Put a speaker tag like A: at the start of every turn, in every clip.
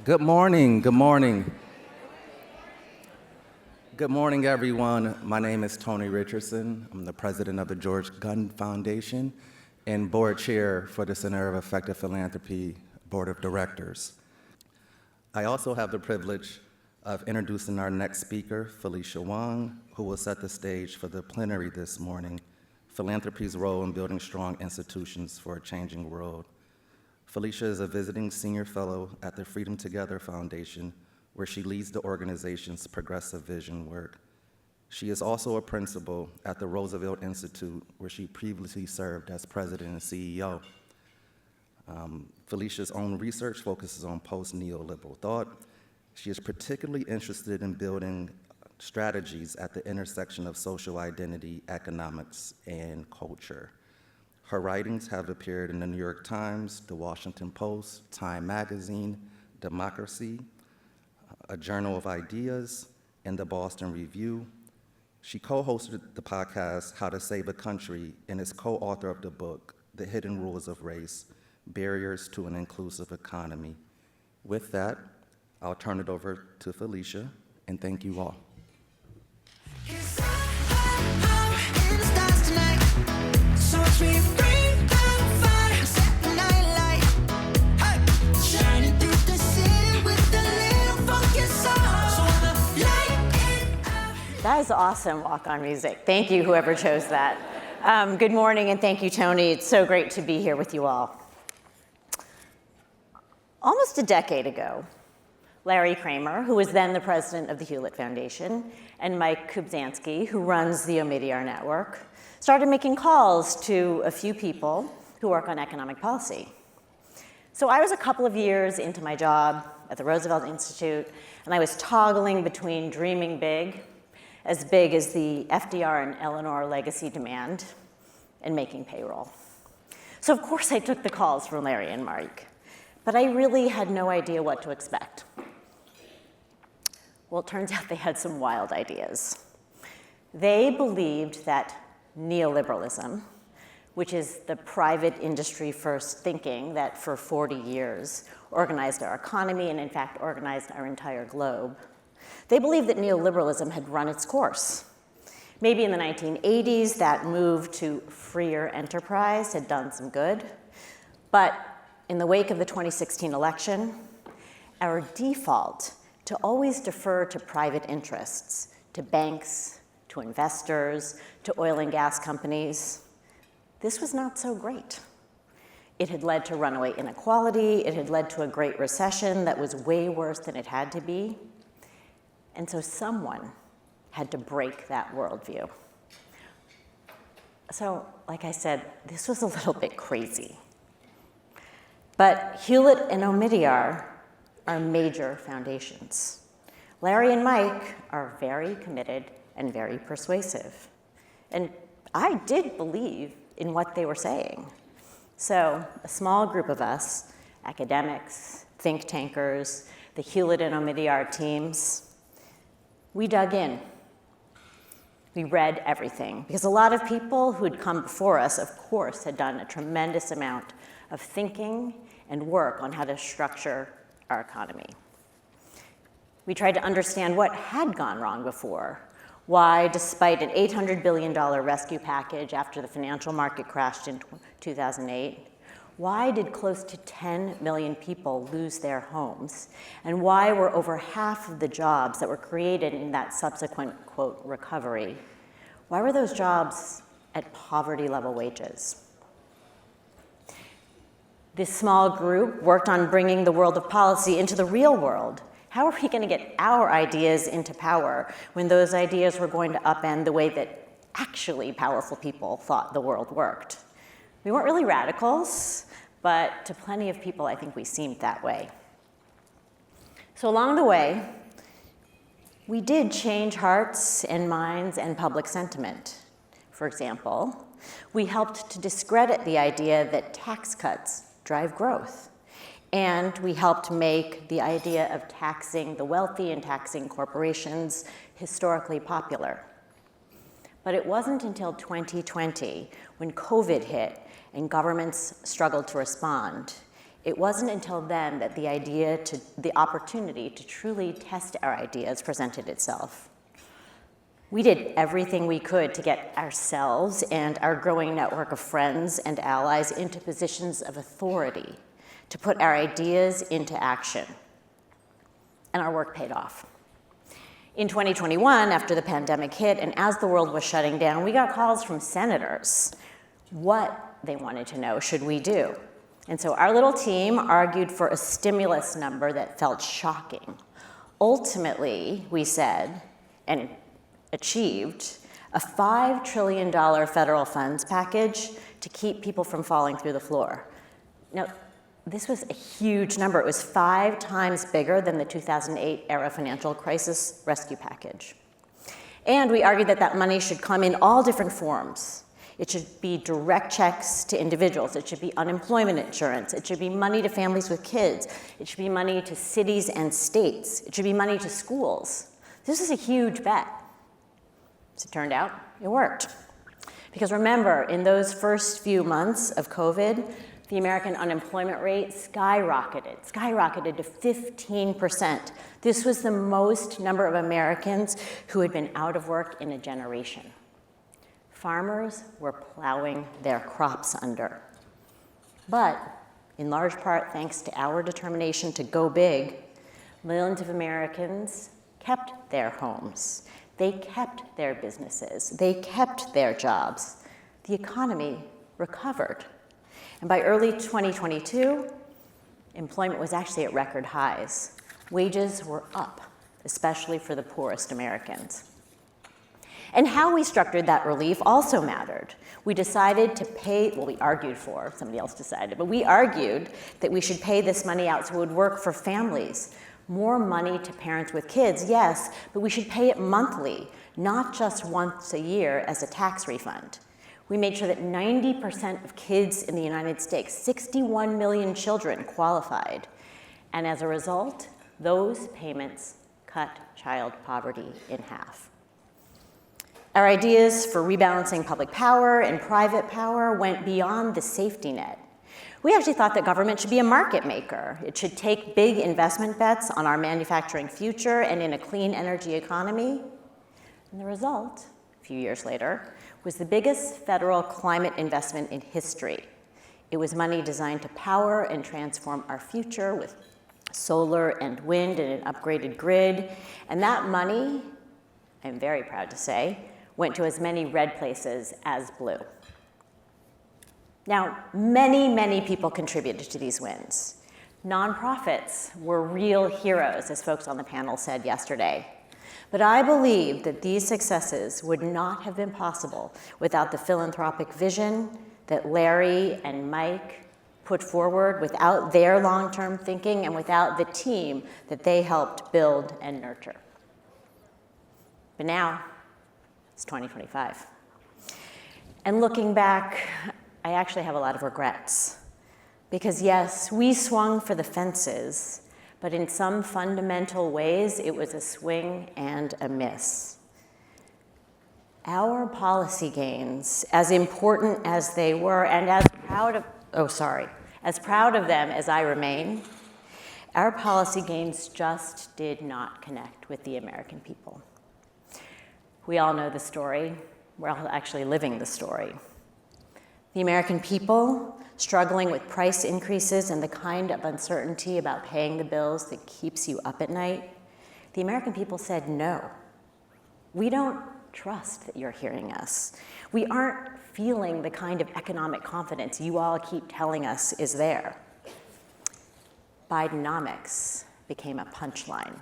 A: Good morning, good morning. Good morning, everyone. My name is Tony Richardson. I'm the president of the George Gunn Foundation and board chair for the Center of Effective Philanthropy Board of Directors. I also have the privilege of introducing our next speaker, Felicia Wong, who will set the stage for the plenary this morning, Philanthropy's Role in Building Strong Institutions for a Changing World. Felicia is a visiting senior fellow at the Freedom Together Foundation, where she leads the organization's progressive vision work. She is also a principal at the Roosevelt Institute, where she previously served as president and CEO. Felicia's own research focuses on post-neoliberal thought. She is particularly interested in building strategies at the intersection of social identity, economics, and culture. Her writings have appeared in the New York Times, the Washington Post, Time Magazine, Democracy, a Journal of Ideas, and the Boston Review. She co-hosted the podcast, How to Save a Country, and is co-author of the book, The Hidden Rules of Race, Barriers to an Inclusive Economy. With that, I'll turn it over to Felicia, and thank you all.
B: That is awesome walk-on music. Thank you, whoever chose that. Good morning, and thank you, Tony. It's so great to be here with you all. Almost a decade ago, Larry Kramer, who was then the president of the Hewlett Foundation, and Mike Kubzansky, who runs the Omidyar Network, started making calls to a few people who work on economic policy. So I was a couple of years into my job at the Roosevelt Institute, and I was toggling between dreaming big as the FDR and Eleanor legacy demand, and making payroll. So of course I took the calls from Larry and Mike, but I really had no idea what to expect. Well, it turns out they had some wild ideas. They believed that neoliberalism, which is the private industry first thinking that for 40 years organized our economy and in fact organized our entire globe, they believed that neoliberalism had run its course. Maybe in the 1980s, that move to freer enterprise had done some good. But in the wake of the 2016 election, our default to always defer to private interests, to banks, to investors, to oil and gas companies, this was not so great. It had led to runaway inequality. It had led to a great recession that was way worse than it had to be. And so someone had to break that worldview. So, like I said, this was a little bit crazy. But Hewlett and Omidyar are major foundations. Larry and Mike are very committed and very persuasive. And I did believe in what they were saying. So a small group of us, academics, think tankers, the Hewlett and Omidyar teams, we dug in. We read everything, because a lot of people who'd come before us, of course, had done a tremendous amount of thinking and work on how to structure our economy. We tried to understand what had gone wrong before, why, despite an $800 billion rescue package after the financial market crashed in 2008, why did close to 10 million people lose their homes? And why were over half of the jobs that were created in that subsequent, quote, recovery, why were those jobs at poverty-level wages? This small group worked on bringing the world of policy into the real world. How are we going to get our ideas into power when those ideas were going to upend the way that actually powerful people thought the world worked? We weren't really radicals, but to plenty of people, I think we seemed that way. So along the way, we did change hearts and minds and public sentiment. For example, we helped to discredit the idea that tax cuts drive growth. And we helped make the idea of taxing the wealthy and taxing corporations historically popular. But it wasn't until 2020, when COVID hit and governments struggled to respond, It wasn't until then that the opportunity to truly test our ideas presented itself. We did everything we could to get ourselves and our growing network of friends and allies into positions of authority, to put our ideas into action. And our work paid off. In 2021, after the pandemic hit, and as the world was shutting down, we got calls from senators. What they wanted to know, should we do? And so our little team argued for a stimulus number that felt shocking. Ultimately, we said, and achieved, a $5 trillion federal funds package to keep people from falling through the floor. Now, this was a huge number. It was 5 times bigger than the 2008 era financial crisis rescue package. And we argued that that money should come in all different forms. It should be direct checks to individuals. It should be unemployment insurance. It should be money to families with kids. It should be money to cities and states. It should be money to schools. This is a huge bet. As it turned out, it worked. Because remember, in those first few months of COVID, the American unemployment rate skyrocketed to 15%. This was the most number of Americans who had been out of work in a generation. Farmers were plowing their crops under. But in large part thanks to our determination to go big, millions of Americans kept their homes. They kept their businesses. They kept their jobs. The economy recovered. And by early 2022, employment was actually at record highs. Wages were up, especially for the poorest Americans. And how we structured that relief also mattered. We decided to pay, well, we argued for, somebody else decided, but we argued that we should pay this money out so it would work for families. More money to parents with kids, yes, but we should pay it monthly, not just once a year as a tax refund. We made sure that 90% of kids in the United States, 61 million children, qualified. And as a result, those payments cut child poverty in half. Our ideas for rebalancing public power and private power went beyond the safety net. We actually thought that government should be a market maker. It should take big investment bets on our manufacturing future and in a clean energy economy. And the result, a few years later, was the biggest federal climate investment in history. It was money designed to power and transform our future with solar and wind and an upgraded grid. And that money, I'm very proud to say, went to as many red places as blue. Now, many people contributed to these wins. Nonprofits were real heroes, as folks on the panel said yesterday. But I believe that these successes would not have been possible without the philanthropic vision that Larry and Mike put forward, without their long-term thinking, and without the team that they helped build and nurture. But now, it's 2025. And looking back, I actually have a lot of regrets. Because yes, we swung for the fences, but in some fundamental ways, it was a swing and a miss. Our policy gains, as important as they were, and as proud of them as I remain, our policy gains just did not connect with the American people. We all know the story. We're all actually living the story. The American people, struggling with price increases and the kind of uncertainty about paying the bills that keeps you up at night, the American people said no. We don't trust that you're hearing us. We aren't feeling the kind of economic confidence you all keep telling us is there. Bidenomics became a punchline.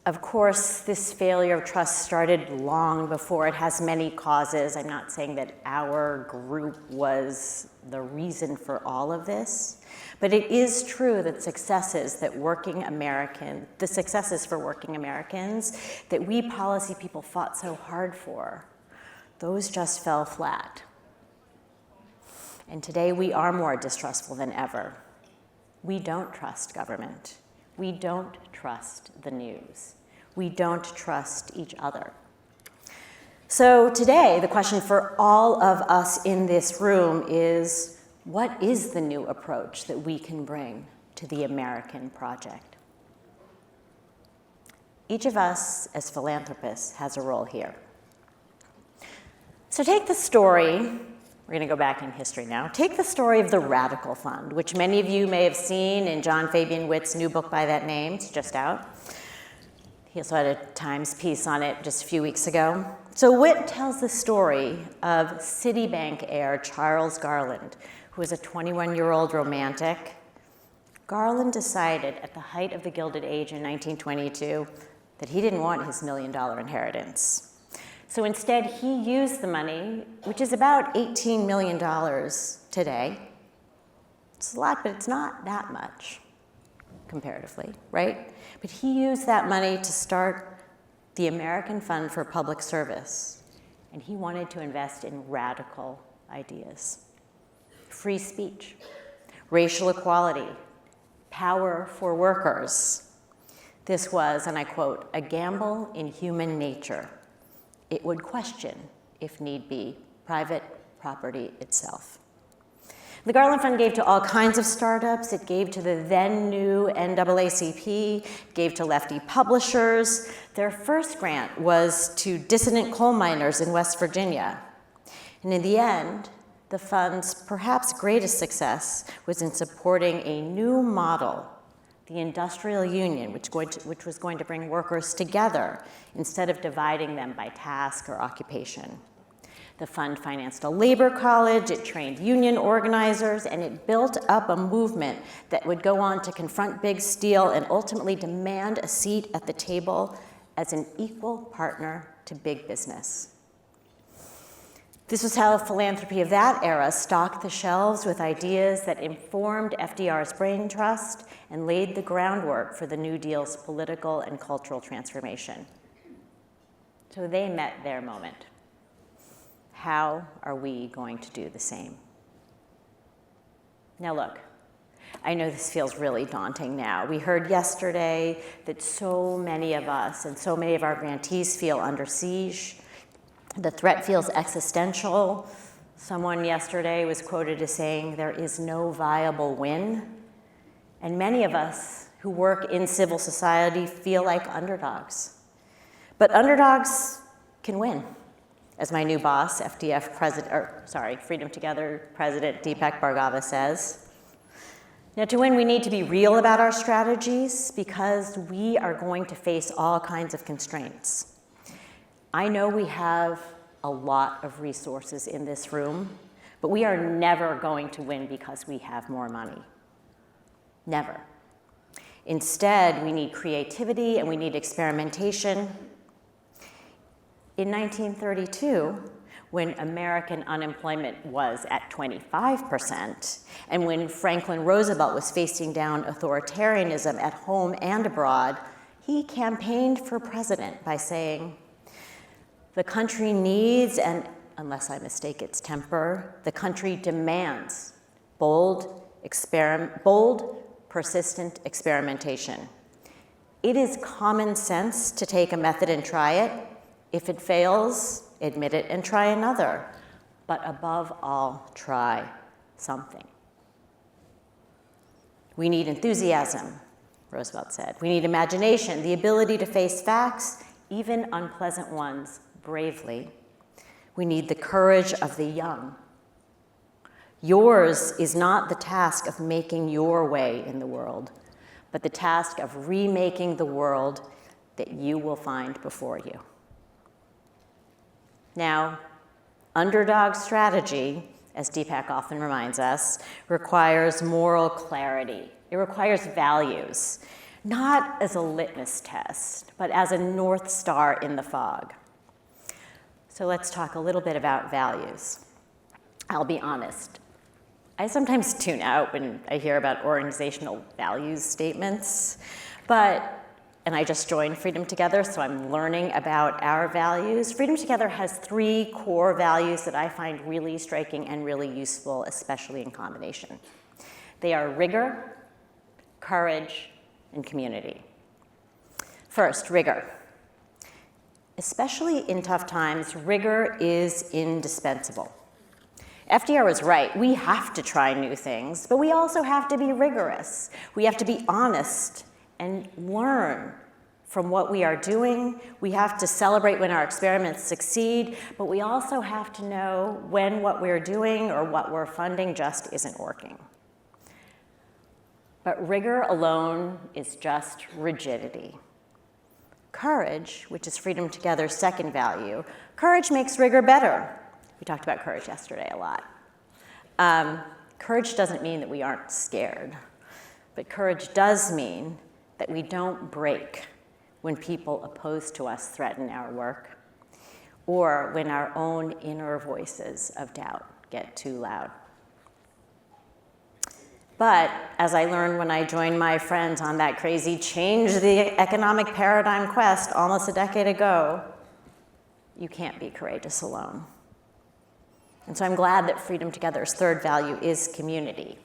B: Of course, this failure of trust started long before. It has many causes. I'm not saying that our group was the reason for all of this, but it is true that the successes for working Americans that we policy people fought so hard for, those just fell flat. And today we are more distrustful than ever. We don't trust government. We don't trust the news. We don't trust each other. So today, the question for all of us in this room is, What is the new approach that we can bring to the American project? Each of us as philanthropists has a role here. So take the story, we're going to go back in history now. Take the story of the Radical Fund, which many of you may have seen in John Fabian Witt's new book by that name. It's just out. He also had a Times piece on it just a few weeks ago. So Witt tells the story of Citibank heir Charles Garland, who was a 21-year-old romantic. Garland decided at the height of the Gilded Age in 1922 that he didn't want his $1 million inheritance. So instead, he used the money, which is about $18 million today. It's a lot, but it's not that much comparatively, right? But he used that money to start the American Fund for Public Service, and he wanted to invest in radical ideas. Free speech, racial equality, power for workers. This was, and I quote, "a gamble in human nature. It would question, if need be, private property itself." The Garland Fund gave to all kinds of startups. It gave to the then new NAACP, gave to lefty publishers. Their first grant was to dissident coal miners in West Virginia. And in the end, the fund's perhaps greatest success was in supporting a new model, the industrial union, which was going to bring workers together instead of dividing them by task or occupation. The fund financed a labor college, it trained union organizers, and it built up a movement that would go on to confront Big Steel and ultimately demand a seat at the table as an equal partner to big business. This was how philanthropy of that era stocked the shelves with ideas that informed FDR's brain trust and laid the groundwork for the New Deal's political and cultural transformation. So they met their moment. How are we going to do the same? Now look, I know this feels really daunting now. We heard yesterday that so many of us and so many of our grantees feel under siege. The threat feels existential. Someone yesterday was quoted as saying, "There is no viable win." And many of us who work in civil society feel like underdogs. But underdogs can win. As my new boss, Freedom Together President Deepak Bhargava says. Now, to win, we need to be real about our strategies because we are going to face all kinds of constraints. I know we have a lot of resources in this room, but we are never going to win because we have more money. Never. Instead, we need creativity and we need experimentation. In 1932, when American unemployment was at 25%, and when Franklin Roosevelt was facing down authoritarianism at home and abroad, he campaigned for president by saying, "The country needs, and unless I mistake its temper, the country demands bold, persistent experimentation. It is common sense to take a method and try it. If it fails, admit it and try another. But above all, try something." We need enthusiasm, Roosevelt said. We need imagination, the ability to face facts, even unpleasant ones, bravely. We need the courage of the young. Yours is not the task of making your way in the world, but the task of remaking the world that you will find before you. Now, underdog strategy, as Deepak often reminds us, requires moral clarity. It requires values, not as a litmus test, but as a North Star in the fog. So let's talk a little bit about values. I'll be honest. I sometimes tune out when I hear about organizational values statements, and I just joined Freedom Together, so I'm learning about our values. Freedom Together has 3 core values that I find really striking and really useful, especially in combination. They are rigor, courage, and community. First, rigor. Especially in tough times, rigor is indispensable. FDR was right. We have to try new things, but we also have to be rigorous. We have to be honest and learn from what we are doing. We have to celebrate when our experiments succeed, but we also have to know when what we're doing or what we're funding just isn't working. But rigor alone is just rigidity. Courage, which is Freedom Together's second value, courage makes rigor better. We talked about courage yesterday a lot. Courage doesn't mean that we aren't scared, but courage does mean that we don't break when people opposed to us threaten our work, or when our own inner voices of doubt get too loud. But as I learned when I joined my friends on that crazy change the economic paradigm quest almost a decade ago, you can't be courageous alone. And so I'm glad that Freedom Together's third value is community.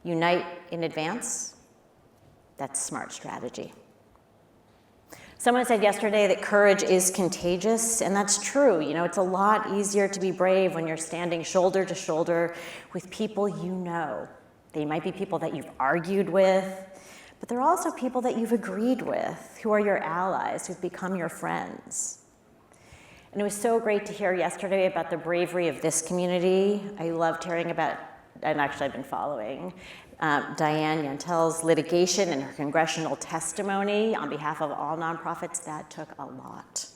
B: Unite in advance, that's smart strategy. Someone said yesterday that courage is contagious, and that's true. You know, it's a lot easier to be brave when you're standing shoulder to shoulder with people you know. They might be people that you've argued with, but they're also people that you've agreed with, who are your allies, who've become your friends. And it was so great to hear yesterday about the bravery of this community. I loved hearing about, and actually I've been following, Diane Yantel's litigation and her congressional testimony on behalf of all nonprofits. That took a lot.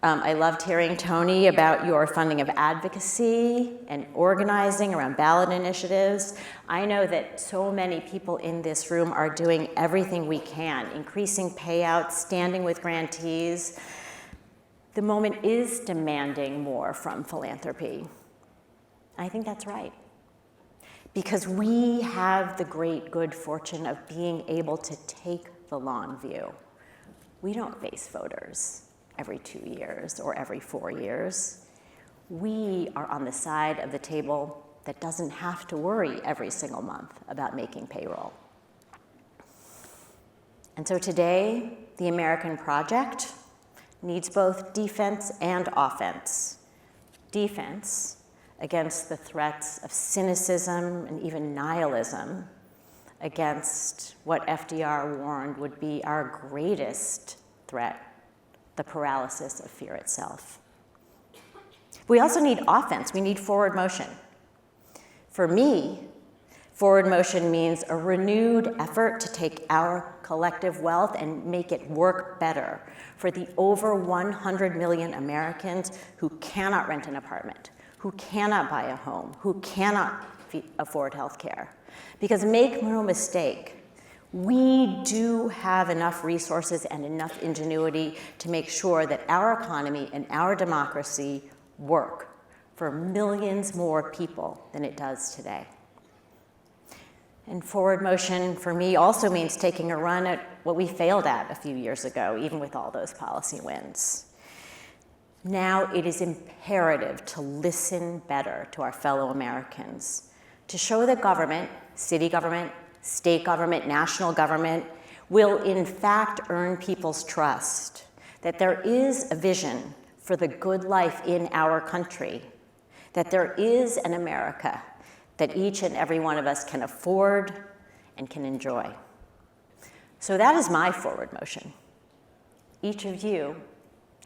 B: I loved hearing, Tony, about your funding of advocacy and organizing around ballot initiatives. I know that so many people in this room are doing everything we can, increasing payouts, standing with grantees. The moment is demanding more from philanthropy. I think that's right. Because we have the great good fortune of being able to take the long view. We don't face voters every 2 years or every 4 years. We are on the side of the table that doesn't have to worry every single month about making payroll. And so today, the American project needs both defense and offense. Defense against the threats of cynicism and even nihilism, against what FDR warned would be our greatest threat, the paralysis of fear itself. We also need offense. We need forward motion. For me, forward motion means a renewed effort to take our collective wealth and make it work better for the over 100 million Americans who cannot rent an apartment, who cannot buy a home, who cannot afford health care. Because make no mistake, we do have enough resources and enough ingenuity to make sure that our economy and our democracy work for millions more people than it does today. And forward motion for me also means taking a run at what we failed at a few years ago, even with all those policy wins. Now it is imperative to listen better to our fellow Americans, to show that government, city government, state government, national government, will in fact earn people's trust, that there is a vision for the good life in our country, that there is an America that each and every one of us can afford and can enjoy. So that is my forward motion. Each of you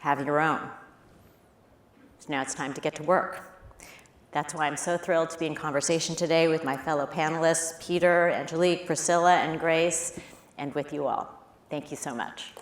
B: have your own. So now it's time to get to work. That's why I'm so thrilled to be in conversation today with my fellow panelists, Peter, Angelique, Priscilla, and Grace, and with you all. Thank you so much.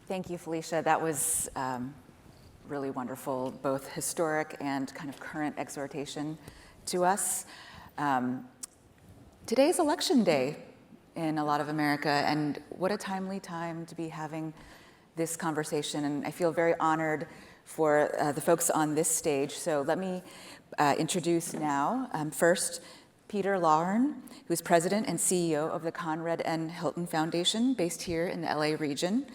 C: Thank you, Felicia. That was really wonderful, both historic and kind of current exhortation to us. Today's election day in a lot of America, and what a timely time to be having this conversation. And I feel very honored for the folks on this stage. So let me introduce now, first, Peter Lawhorn, who's president and CEO of the Conrad N. Hilton Foundation, based here in the LA region.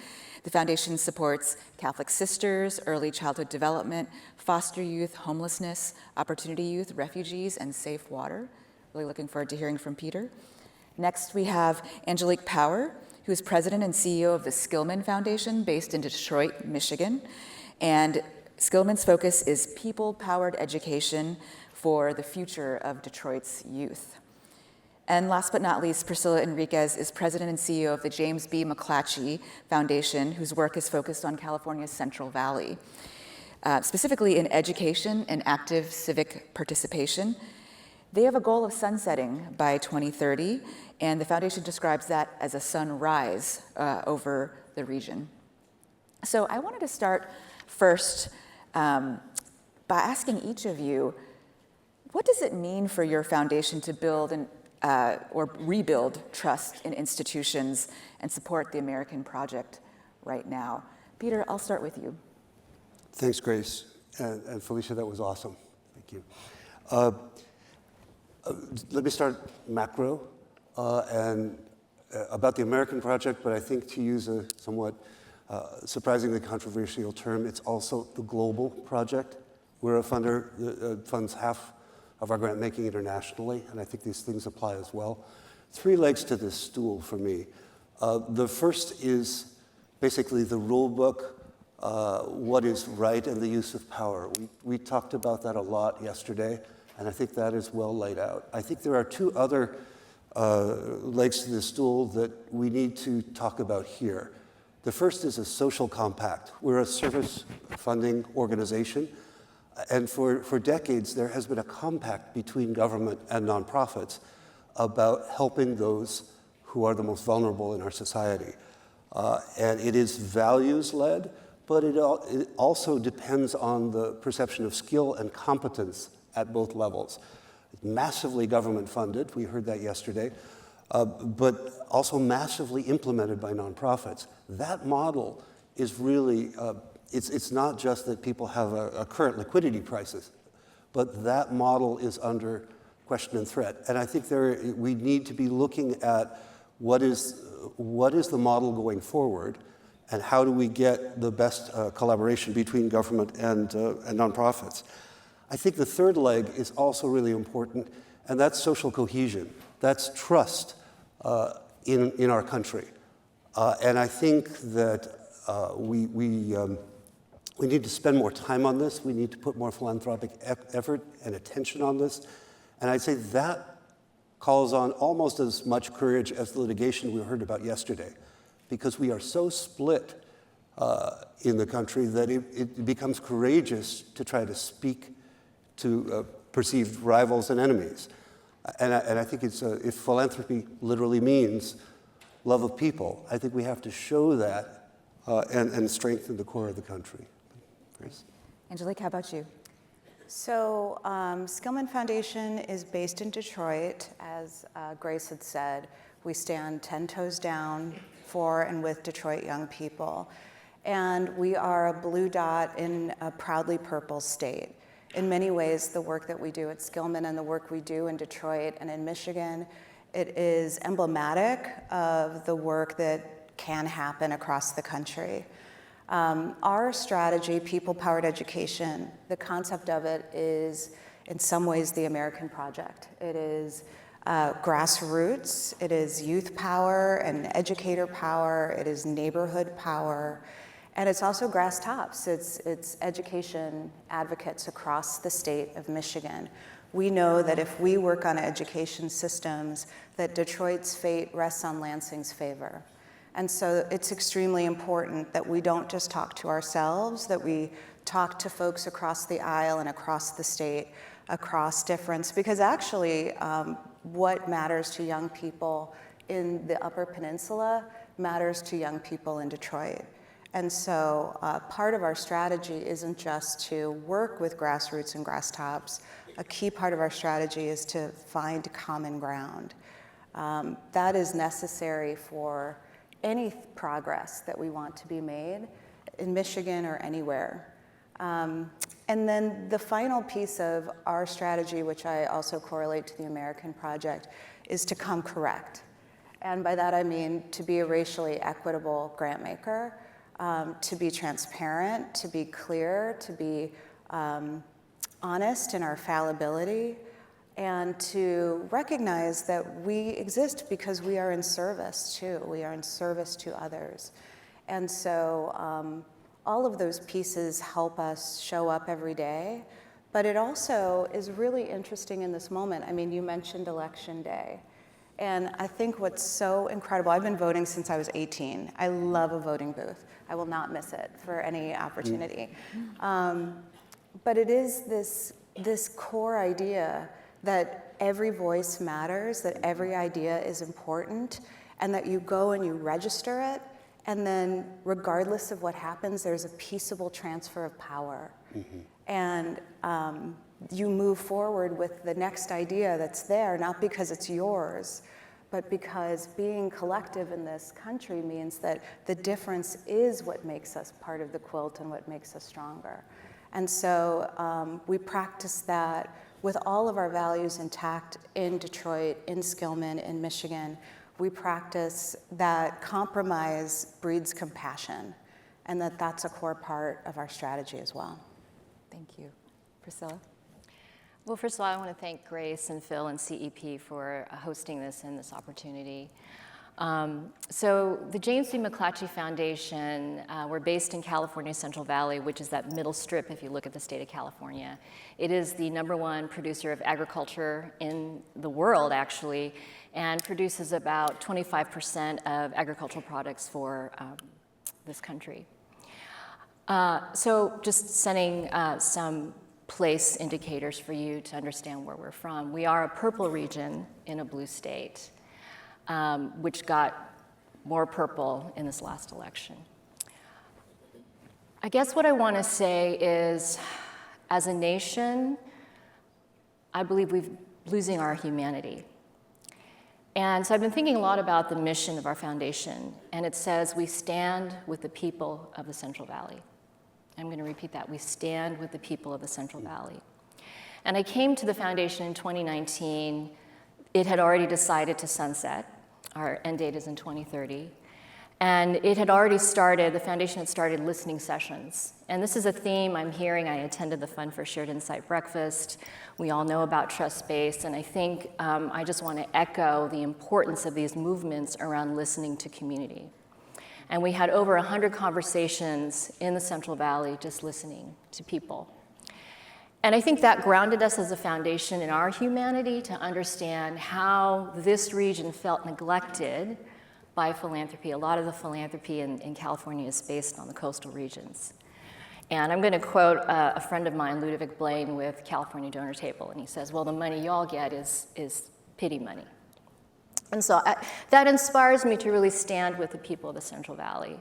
C: The foundation supports Catholic sisters, early childhood development, foster youth, homelessness, opportunity youth, refugees, and safe water. Really looking forward to hearing from Peter. Next, we have Angelique Power, who is president and CEO of the Skillman Foundation, based in Detroit, Michigan. And Skillman's focus is people-powered education for the future of Detroit's youth. And last but not least, Priscilla Enriquez is president and CEO of the James B. McClatchy Foundation, whose work is focused on California's Central Valley, specifically in education and active civic participation. They have a goal of sunsetting by 2030, and the foundation describes that as a sunrise over the region. So I wanted to start first by asking each of you, what does it mean for your foundation to build or rebuild trust in institutions and support the American project right now? Peter, I'll start with you.
D: Thanks, Grace. And Felicia, that was awesome. Thank you. Let me start macro and about the American project, but I think to use a somewhat surprisingly controversial term, it's also the global project. We're a funder that funds half of our grant making internationally, and I think these things apply as well. 3 legs to this stool for me. The first is basically the rule book, what is right and the use of power. We talked about that a lot yesterday, and I think that is well laid out. I think there are 2 other legs to this stool that we need to talk about here. The first is a social compact. We're a service funding organization, and for decades there has been a compact between government and nonprofits about helping those who are the most vulnerable in our society. And it is values-led, but it also depends on the perception of skill and competence at both levels. It's massively government-funded, we heard that yesterday, but also massively implemented by nonprofits. That model is really, it's not just that people have a current liquidity crisis, but that model is under question and threat. And I think we need to be looking at what is the model going forward, and how do we get the best collaboration between government and nonprofits. I think the third leg is also really important, and that's social cohesion. That's trust in our country. And I think that we need to spend more time on this. We need to put more philanthropic effort and attention on this. And I'd say that calls on almost as much courage as the litigation we heard about yesterday, because we are so split in the country that it becomes courageous to try to speak to perceived rivals and enemies. And I think if philanthropy literally means love of people, I think we have to show that and strengthen the core of the country. Grace?
C: Angelique, how about you?
E: So Skillman Foundation is based in Detroit. As Grace had said, we stand 10 toes down for and with Detroit young people. And we are a blue dot in a proudly purple state. In many ways, the work that we do at Skillman and the work we do in Detroit and in Michigan, it is emblematic of the work that can happen across the country. Our strategy, people-powered education, the concept of it is in some ways the American project. It is grassroots, it is youth power and educator power, it is neighborhood power, and it's also grass tops. It's education advocates across the state of Michigan. We know that if we work on education systems, that Detroit's fate rests on Lansing's favor. And so it's extremely important that we don't just talk to ourselves, that we talk to folks across the aisle and across the state, across difference, because actually what matters to young people in the Upper Peninsula matters to young people in Detroit. And so part of our strategy isn't just to work with grassroots and grass tops. A key part of our strategy is to find common ground. That is necessary for any progress that we want to be made in Michigan or anywhere. And then the final piece of our strategy, which I also correlate to the American project, is to come correct. And by that I mean to be a racially equitable grant maker. to be transparent, to be clear, to be honest in our fallibility, and to recognize that we exist because we are in service too. We are in service to others. And so all of those pieces help us show up every day. But it also is really interesting in this moment. I mean, you mentioned Election Day. And I think what's so incredible, I've been voting since I was 18. I love a voting booth. I will not miss it for any opportunity. But it is this core idea that every voice matters, that every idea is important, and that you go and you register it, and then regardless of what happens, there's a peaceable transfer of power. And you move forward with the next idea that's there, not because it's yours, but because being collective in this country means that the difference is what makes us part of the quilt and what makes us stronger. And so we practice that with all of our values intact in Detroit, in Skillman, in Michigan. We practice that compromise breeds compassion, and that's a core part of our strategy as well.
C: Thank you. Priscilla?
F: Well, first of all, I want to thank Grace and Phil and CEP for hosting this and this opportunity. So the James B. McClatchy Foundation, we're based in California Central Valley, which is that middle strip if you look at the state of California. It is the #1 producer of agriculture in the world, actually, and produces about 25% of agricultural products for this country. So just setting some place indicators for you to understand where we're from. We are a purple region in a blue state, which got more purple in this last election. I guess what I want to say is, as a nation, I believe we're losing our humanity. And so I've been thinking a lot about the mission of our foundation, and it says, we stand with the people of the Central Valley. I'm going to repeat that. We stand with the people of the Central Valley. And I came to the foundation in 2019. It had already decided to sunset. Our end date is in 2030. And it had already started, the foundation had started listening sessions. And this is a theme I'm hearing. I attended the Fund for Shared Insight breakfast. We all know about trust-based, and I think I just want to echo the importance of these movements around listening to community. And we had over 100 conversations in the Central Valley just listening to people. And I think that grounded us as a foundation in our humanity to understand how this region felt neglected by philanthropy. A lot of the philanthropy in California is based on the coastal regions. And I'm going to quote a friend of mine, Ludovic Blaine, with California Donor Table, and he says, well, the money y'all get is pity money. And so that inspires me to really stand with the people of the Central Valley.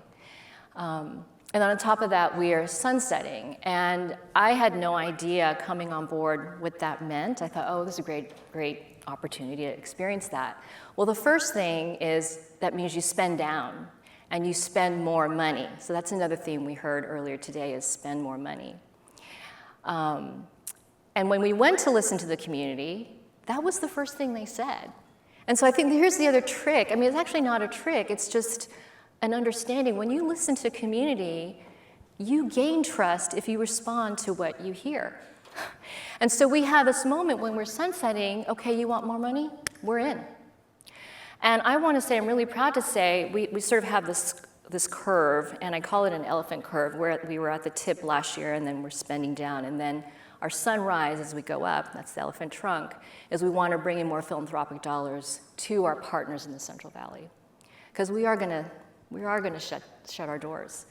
F: And on top of that, we are sunsetting. And I had no idea coming on board what that meant. I thought, oh, this is a great opportunity to experience that. Well, the first thing is that means you spend down and you spend more money. So that's another theme we heard earlier today is spend more money. And when we went to listen to the community, that was the first thing they said. And so I think here's the other trick. I mean, it's actually not a trick. It's just an understanding. When you listen to community, you gain trust if you respond to what you hear. And so we have this moment when we're sunsetting, okay, you want more money? We're in. And I want to say, I'm really proud to say, we sort of have this curve, and I call it an elephant curve, where we were at the tip last year, and then we're spending down, and then our sunrise as we go up, that's the elephant trunk, is we want to bring in more philanthropic dollars to our partners in the Central Valley. Because we are going to shut our doors.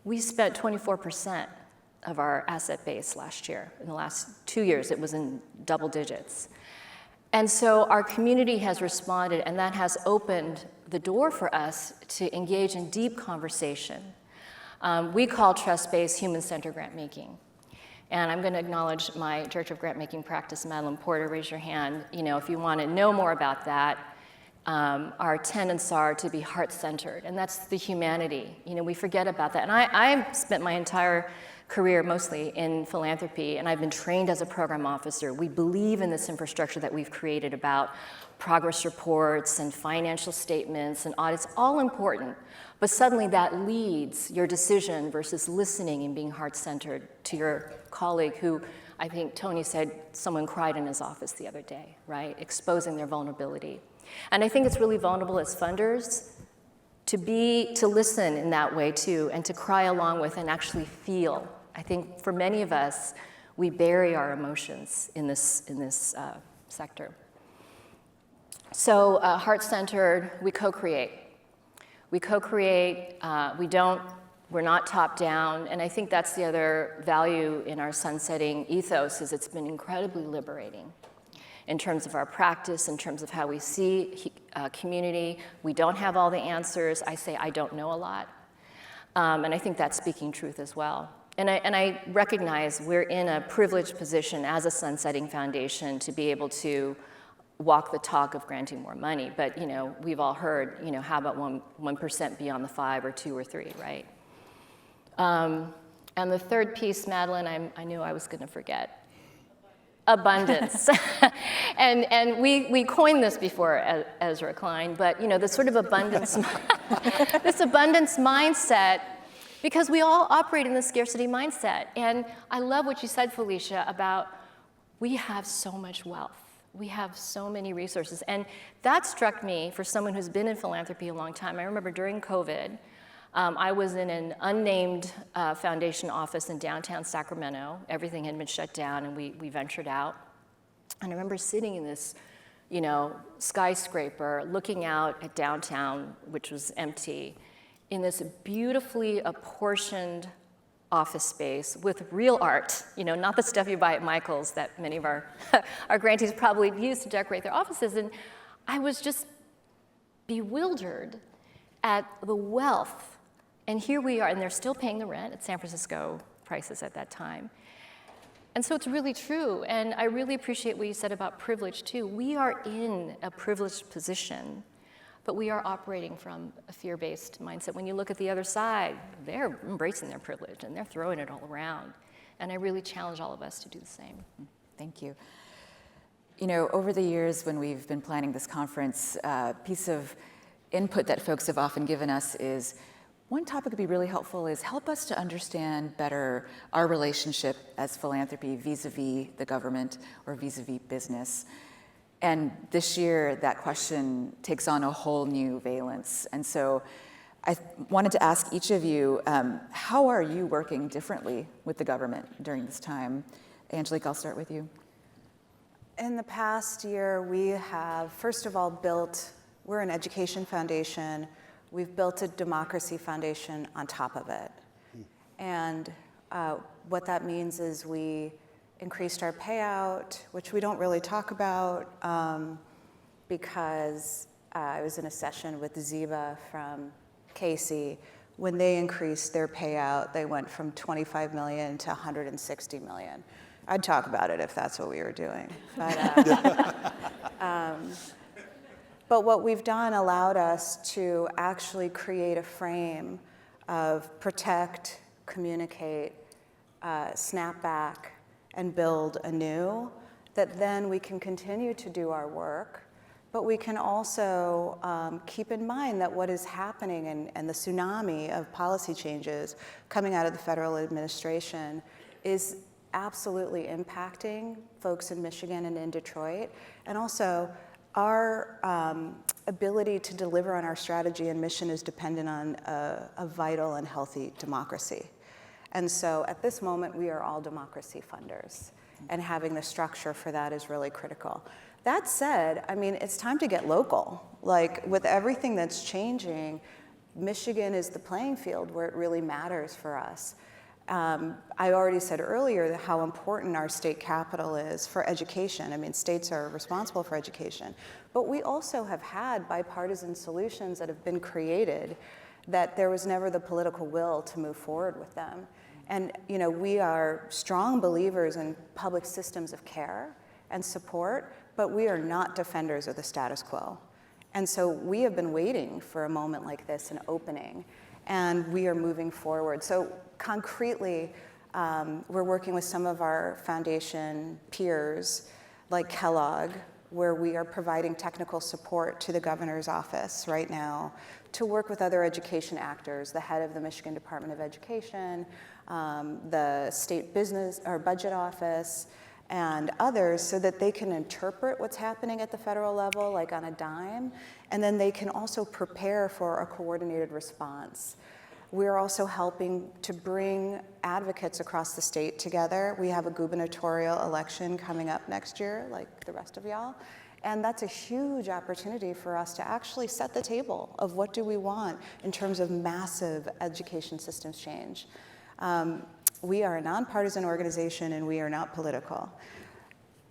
F: We spent 24% of our asset base last year. In the last 2 years, it was in double digits. And so our community has responded, and that has opened the door for us to engage in deep conversation. We call trust-based human-centered grant-making. And I'm going to acknowledge my Director of Grant-Making Practice, Madeline Porter. Raise your hand, if you want to know more about that. Our tenets are to be heart-centered, and that's the humanity. We forget about that. And I've spent my entire career mostly in philanthropy, and I've been trained as a program officer. We believe in this infrastructure that we've created about progress reports and financial statements and audits, all important. But suddenly that leads your decision versus listening and being heart-centered to your colleague who, I think Tony said, someone cried in his office the other day, right? Exposing their vulnerability. And I think it's really vulnerable as funders to listen in that way too, and to cry along with and actually feel. I think for many of us, we bury our emotions in this sector. So heart-centered, we co-create. We co-create, we're not top-down, and I think that's the other value in our sunsetting ethos is it's been incredibly liberating in terms of our practice, in terms of how we see community. We don't have all the answers. I say I don't know a lot, and I think that's speaking truth as well. And I recognize we're in a privileged position as a sunsetting foundation to be able to walk the talk of granting more money, but we've all heard, how about 1% beyond the 5 or 2 or 3, right? And the third piece, Madeline, I knew I was going to forget. Abundance. and we coined this before, Ezra Klein, but the sort of abundance, this abundance mindset, because we all operate in the scarcity mindset. And I love what you said, Felicia, about we have so much wealth. We have so many resources. And that struck me for someone who's been in philanthropy a long time. I remember during COVID, I was in an unnamed foundation office in downtown Sacramento. Everything had been shut down, and we ventured out. And I remember sitting in this, skyscraper, looking out at downtown, which was empty, in this beautifully apportioned office space with real art, not the stuff you buy at Michael's that many of our grantees probably use to decorate their offices. And I was just bewildered at the wealth. And here we are, and they're still paying the rent at San Francisco prices at that time. And so it's really true. And I really appreciate what you said about privilege too. We are in a privileged position, but we are operating from a fear-based mindset. When you look at the other side, they're embracing their privilege and they're throwing it all around. And I really challenge all of us to do the same.
C: Thank you. Over the years when we've been planning this conference, a piece of input that folks have often given us is, one topic would be really helpful is help us to understand better our relationship as philanthropy vis-a-vis the government or vis-a-vis business. And this year, that question takes on a whole new valence. And so I wanted to ask each of you, how are you working differently with the government during this time? Angelique, I'll start with you.
E: In the past year, we have, first of all, we're an education foundation. We've built a democracy foundation on top of it. And what that means is we increased our payout, which we don't really talk about because I was in a session with Ziva from Casey. When they increased their payout, they went from 25 million to 160 million. I'd talk about it if that's what we were doing. But what we've done allowed us to actually create a frame of protect, communicate, snap back, and build anew, that then we can continue to do our work, but we can also keep in mind that what is happening and the tsunami of policy changes coming out of the federal administration is absolutely impacting folks in Michigan and in Detroit, and also our ability to deliver on our strategy and mission is dependent on a vital and healthy democracy. And so at this moment, we are all democracy funders, and having the structure for that is really critical. That said, it's time to get local. Like, with everything that's changing, Michigan is the playing field where it really matters for us. I already said earlier how important our state capital is for education. States are responsible for education. But we also have had bipartisan solutions that have been created that there was never the political will to move forward with them. And we are strong believers in public systems of care and support, but we are not defenders of the status quo. And so we have been waiting for a moment like this, an opening, and we are moving forward. So concretely, we're working with some of our foundation peers, like Kellogg, where we are providing technical support to the governor's office right now to work with other education actors, the head of the Michigan Department of Education, the state business or budget office, and others, so that they can interpret what's happening at the federal level, like on a dime, and then they can also prepare for a coordinated response. We're also helping to bring advocates across the state together. We have a gubernatorial election coming up next year, like the rest of y'all. And that's a huge opportunity for us to actually set the table of what do we want in terms of massive education systems change. We are a nonpartisan organization and we are not political.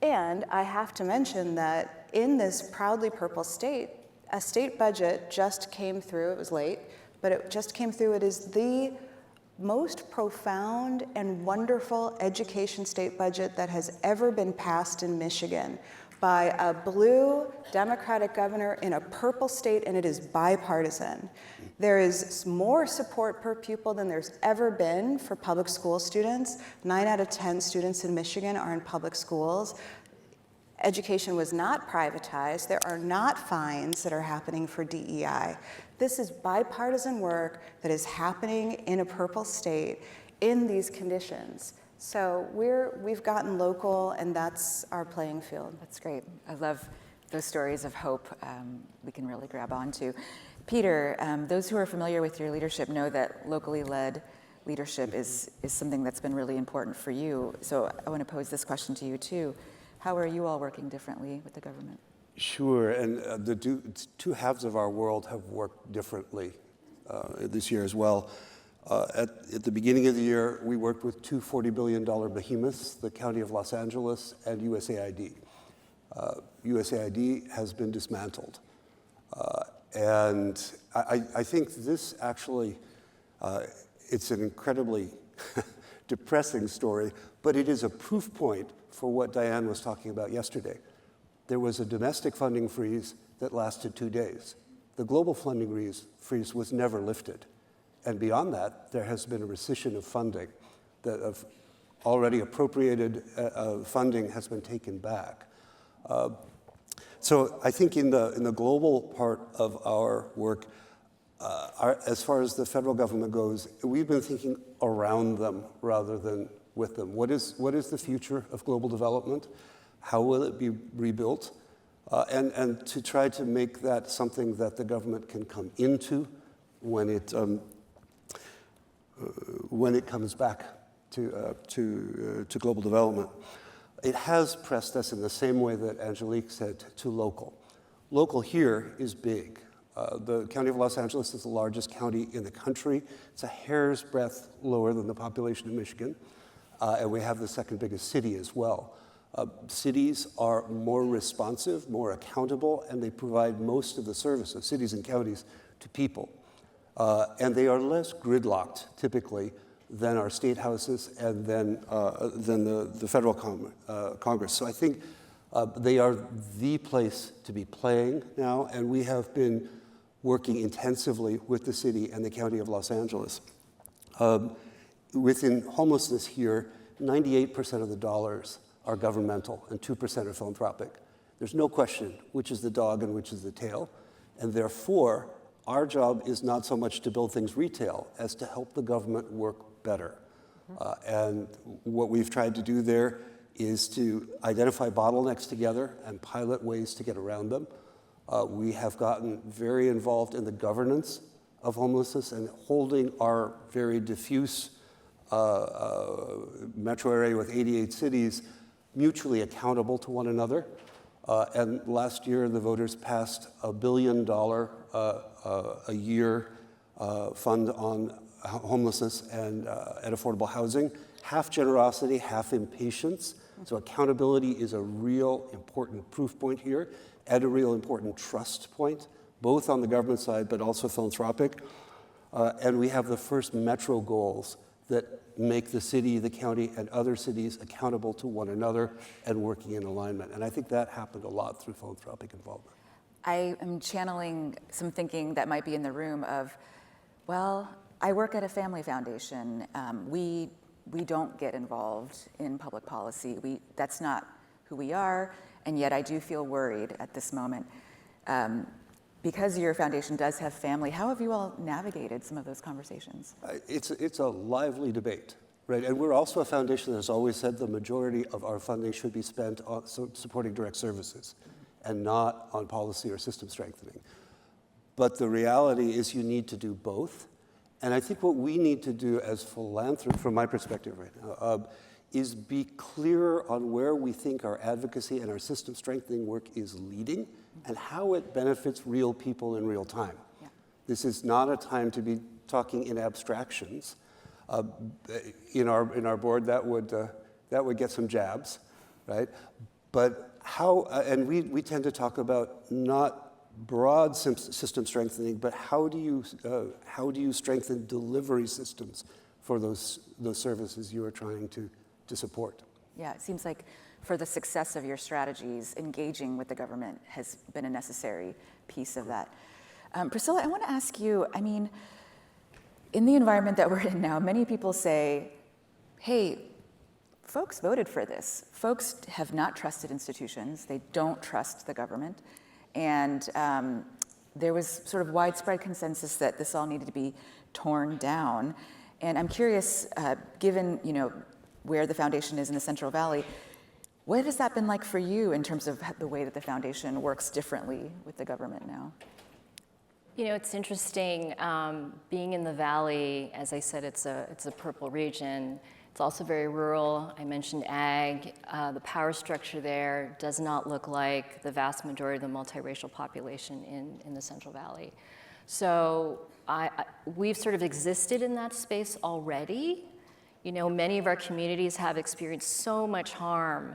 E: And I have to mention that in this proudly purple state, a state budget just came through. It was late, but it just came through. It is the most profound and wonderful education state budget that has ever been passed in Michigan by a blue Democratic governor in a purple state, and it is bipartisan. There is more support per pupil than there's ever been for public school students. 9 out of 10 students in Michigan are in public schools. Education was not privatized. There are not fines that are happening for DEI. This is bipartisan work that is happening in a purple state in these conditions. So we've gotten local, and that's our playing field.
C: That's great. I love those stories of hope we can really grab onto. Peter, those who are familiar with your leadership know that locally led leadership is something that's been really important for you. So I want to pose this question to you too. How are you all working differently with the government?
D: Sure, and the two halves of our world have worked differently this year as well. At the beginning of the year, we worked with two $40 billion behemoths, the County of Los Angeles and USAID. USAID has been dismantled. And I think this actually, it's an incredibly depressing story, but it is a proof point for what Diane was talking about yesterday. There was a domestic funding freeze that lasted 2 days. The global funding freeze was never lifted. And beyond that, there has been a rescission of funding. Of already appropriated funding has been taken back. So I think in the global part of our work, as far as the federal government goes, we've been thinking around them rather than with them. What is the future of global development? How will it be rebuilt? And to try to make that something that the government can come into when it comes back to global development. It has pressed us in the same way that Angelique said to local. Local here is big. The County of Los Angeles is the largest county in the country. It's a hair's breadth lower than the population of Michigan. And we have the second biggest city as well. Cities are more responsive, more accountable, and they provide most of the services, cities and counties, to people. And they are less gridlocked, typically, than our state houses and than the federal Congress. So I think they are the place to be playing now, and we have been working intensively with the city and the County of Los Angeles. Within homelessness here, 98% of the dollars are governmental and 2% are philanthropic. There's no question which is the dog and which is the tail, and therefore, our job is not so much to build things retail as to help the government work better. And what we've tried to do there is to identify bottlenecks together and pilot ways to get around them. We have gotten very involved in the governance of homelessness and holding our very diffuse metro area with 88 cities mutually accountable to one another. And last year, the voters passed a $1 billion a year fund on homelessness and affordable housing. Half generosity, half impatience. So accountability is a real important proof point here and a real important trust point, both on the government side but also philanthropic. And we have the first metro goals that make the city, the county, and other cities accountable to one another and working in alignment. And I think that happened a lot through philanthropic involvement.
C: I am channeling some thinking that might be in the room of, well, I work at a family foundation. We don't get involved in public policy. That's not who we are, and yet I do feel worried at this moment. because your foundation does have family, how have you all navigated some of those conversations?
D: It's a lively debate, right? And we're also a foundation that has always said the majority of our funding should be spent on supporting direct services and not on policy or system strengthening. But the reality is you need to do both. And I think what we need to do as philanthropists, from my perspective right now, is be clearer on where we think our advocacy and our system strengthening work is leading and how it benefits real people in real time.
C: Yeah.
D: This is not a time to be talking in abstractions. In our board, that would get some jabs, right? But how, and we tend to talk about not broad system strengthening, but how do you strengthen delivery systems for those services you are trying to support?
C: Yeah, it seems like for the success of your strategies, engaging with the government has been a necessary piece of that. Priscilla, I want to ask you, I mean, in the environment that we're in now, many people say, hey, folks voted for this. Folks have not trusted institutions. They don't trust the government. And there was sort of widespread consensus that this all needed to be torn down. And I'm curious, given where the foundation is in the Central Valley, what has that been like for you in terms of the way that the foundation works differently with the government now?
F: It's interesting, being in the Valley, as I said, it's a purple region. It's also very rural. I mentioned ag. The power structure there does not look like the vast majority of the multiracial population in the Central Valley. So we've sort of existed in that space already. Many of our communities have experienced so much harm,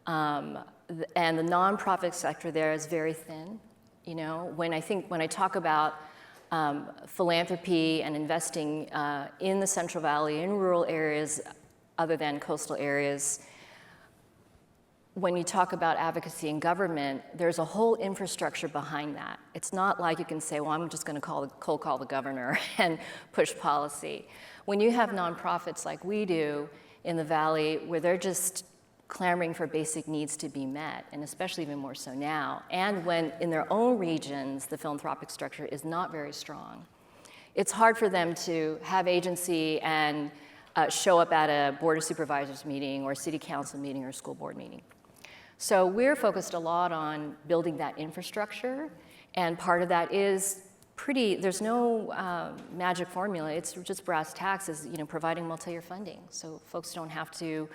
F: and the nonprofit sector there is very thin. When I talk about philanthropy and investing in the Central Valley, in rural areas other than coastal areas, when you talk about advocacy in government, there's a whole infrastructure behind that. It's not like you can say, well, I'm just going to cold call the governor and push policy. When you have nonprofits like we do in the Valley, where they're just clamoring for basic needs to be met, and especially even more so now, and when in their own regions the philanthropic structure is not very strong, it's hard for them to have agency and show up at a board of supervisors meeting or city council meeting or school board meeting. So we're focused a lot on building that infrastructure, and part of that is there's no magic formula. It's just brass tacks, is providing multi-year funding, so folks don't have to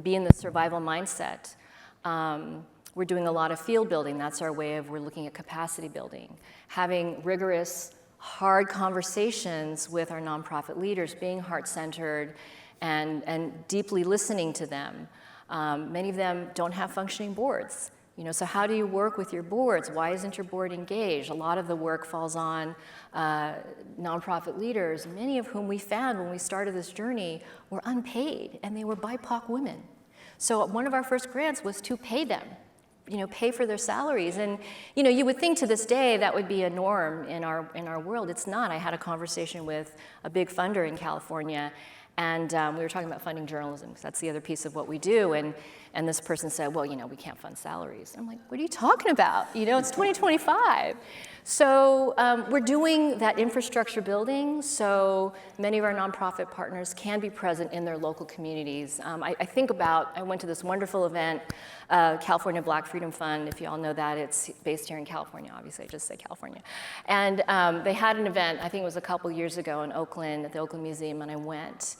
F: be in the survival mindset. We're doing a lot of field building. That's our way of, we're looking at capacity building, having rigorous, hard conversations with our nonprofit leaders, being heart-centered and deeply listening to them. Many of them don't have functioning boards. So how do you work with your boards? Why isn't your board engaged? A lot of the work falls on nonprofit leaders, many of whom we found when we started this journey were unpaid, and they were BIPOC women. So one of our first grants was to pay them, pay for their salaries. And you would think to this day that would be a norm in our world. It's not. I had a conversation with a big funder in California, and we were talking about funding journalism, because that's the other piece of what we do. And this person said, well, we can't fund salaries. I'm like, what are you talking about? It's 2025. So we're doing that infrastructure building so many of our nonprofit partners can be present in their local communities. I went to this wonderful event, California Black Freedom Fund, if you all know that. It's based here in California, obviously, I just said California. And they had an event, I think it was a couple years ago in Oakland, at the Oakland Museum, and I went.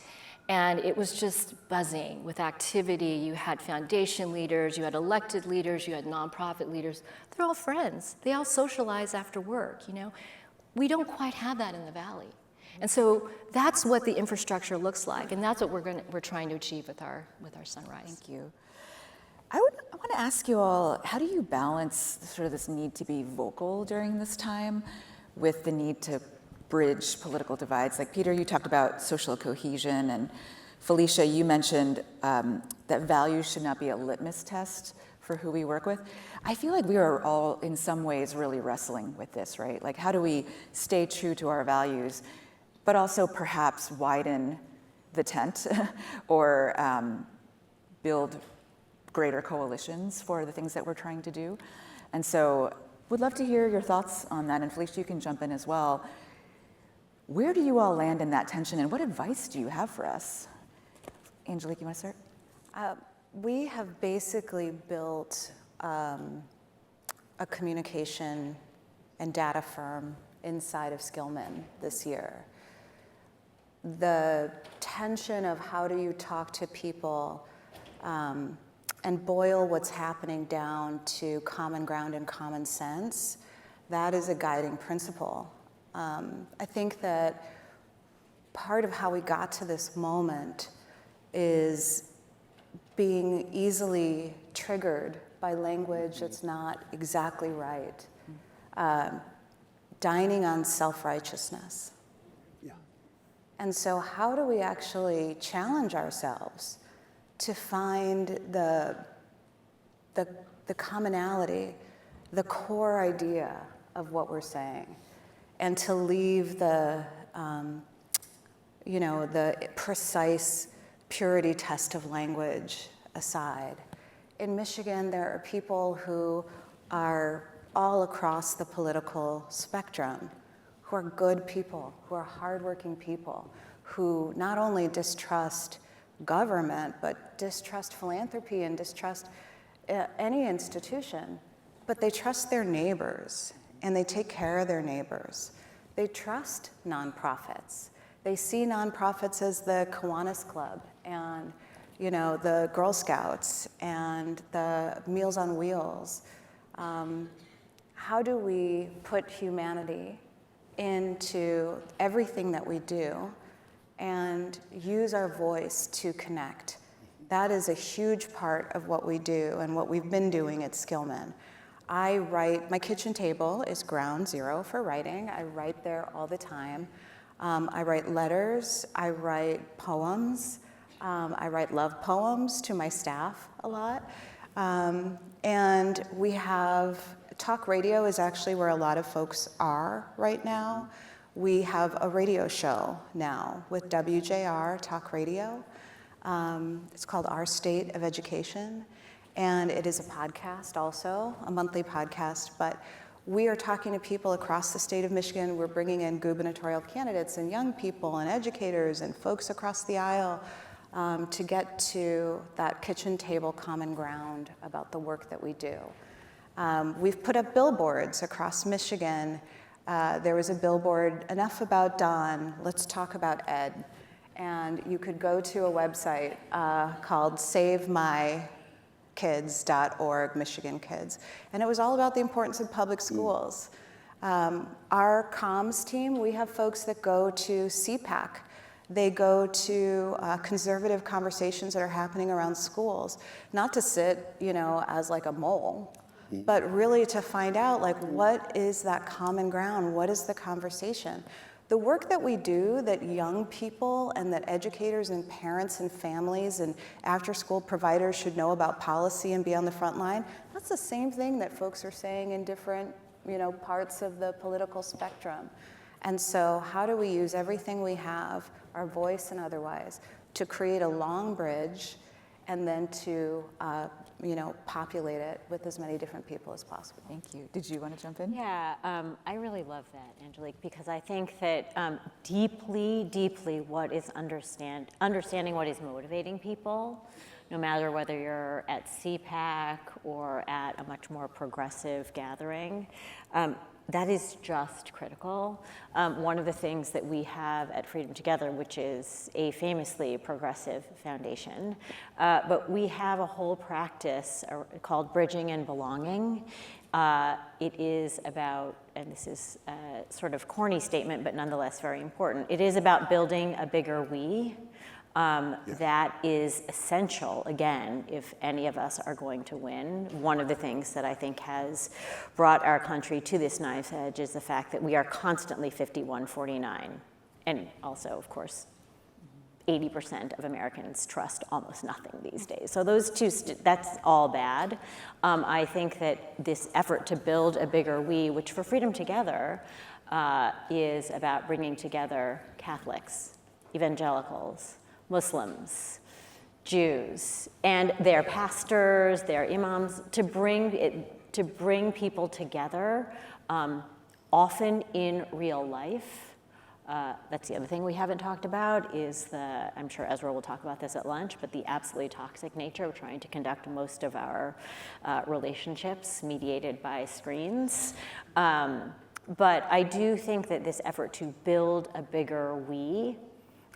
F: And it was just buzzing with activity. You had foundation leaders, you had elected leaders, you had nonprofit leaders. They're all friends. They all socialize after work, We don't quite have that in the Valley. And so that's what the infrastructure looks like, and that's what we're trying to achieve with our Sunrise.
C: Thank you. I want to ask you all, how do you balance sort of this need to be vocal during this time with the need to bridge political divides? Like Peter, you talked about social cohesion, and Felicia, you mentioned that values should not be a litmus test for who we work with. I feel like we are all in some ways really wrestling with this, right? Like, how do we stay true to our values, but also perhaps widen the tent or build greater coalitions for the things that we're trying to do? And so Would love to hear your thoughts on that, and Felicia, you can jump in as well. Where do you all land in that tension, and what advice do you have for us? Angelique, you want to start?
E: We have basically built a communication and data firm inside of Skillman this year. The tension of how do you talk to people and boil what's happening down to common ground and common sense, that is a guiding principle. I think that part of how we got to this moment is being easily triggered by language that's not exactly right. Dining on self-righteousness.
D: Yeah.
E: And so how do we actually challenge ourselves to find the commonality, the core idea of what we're saying, and to leave the precise purity test of language aside. In Michigan, there are people who are all across the political spectrum, who are good people, who are hardworking people, who not only distrust government, but distrust philanthropy and distrust any institution, but they trust their neighbors and they take care of their neighbors. They trust nonprofits. They see nonprofits as the Kiwanis Club and the Girl Scouts and the Meals on Wheels. How do we put humanity into everything that we do and use our voice to connect? That is a huge part of what we do and what we've been doing at Skillman. I write, my kitchen table is ground zero for writing. I write there all the time. I write letters, I write poems, I write love poems to my staff a lot. And we have, talk radio is actually where a lot of folks are right now. We have a radio show now with WJR Talk Radio. It's called Our State of Education. And it is a podcast also, a monthly podcast, but we are talking to people across the state of Michigan. We're bringing in gubernatorial candidates and young people and educators and folks across the aisle to get to that kitchen table common ground about the work that we do. We've put up billboards across Michigan. There was a billboard, enough about Don, let's talk about Ed. And you could go to a website called SaveMyKids.org, Michigan Kids. And it was all about the importance of public schools. Our comms team, we have folks that go to CPAC. They go to conservative conversations that are happening around schools, not to sit, as like a mole, but really to find out, like, what is that common ground? What is the conversation? The work that we do, that young people and that educators and parents and families and after-school providers should know about policy and be on the front line, that's the same thing that folks are saying in different, parts of the political spectrum. And so how do we use everything we have, our voice and otherwise, to create a long bridge and then to populate it with as many different people as possible.
C: Thank you. Did you want to jump in?
B: Yeah, I really love that, Angelique, because I think that deeply what is understanding what is motivating people, no matter whether you're at CPAC or at a much more progressive gathering, that is just critical. One of the things that we have at Freedom Together, which is a famously progressive foundation, but we have a whole practice called Bridging and Belonging. It is about, and this is a sort of corny statement, but nonetheless very important, it is about building a bigger we. That is essential, again, if any of us are going to win. One of the things that I think has brought our country to this knife's edge is the fact that we are constantly 51-49. And also, of course, 80% of Americans trust almost nothing these days. So those two, that's all bad. I think that this effort to build a bigger we, which for Freedom Together is about bringing together Catholics, evangelicals, Muslims, Jews, and their pastors, their imams, to bring to bring people together, often in real life. That's the other thing we haven't talked about is I'm sure Ezra will talk about this at lunch, but the absolutely toxic nature of trying to conduct most of our relationships mediated by screens. But I do think that this effort to build a bigger we,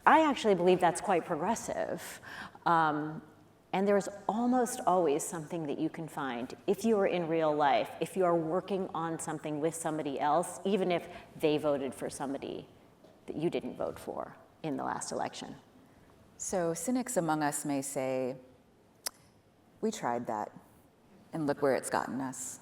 B: I actually believe that's quite progressive. And there's almost always something that you can find if you are in real life, if you are working on something with somebody else, even if they voted for somebody that you didn't vote for in the last election.
C: So cynics among us may say, we tried that, and look where it's gotten us.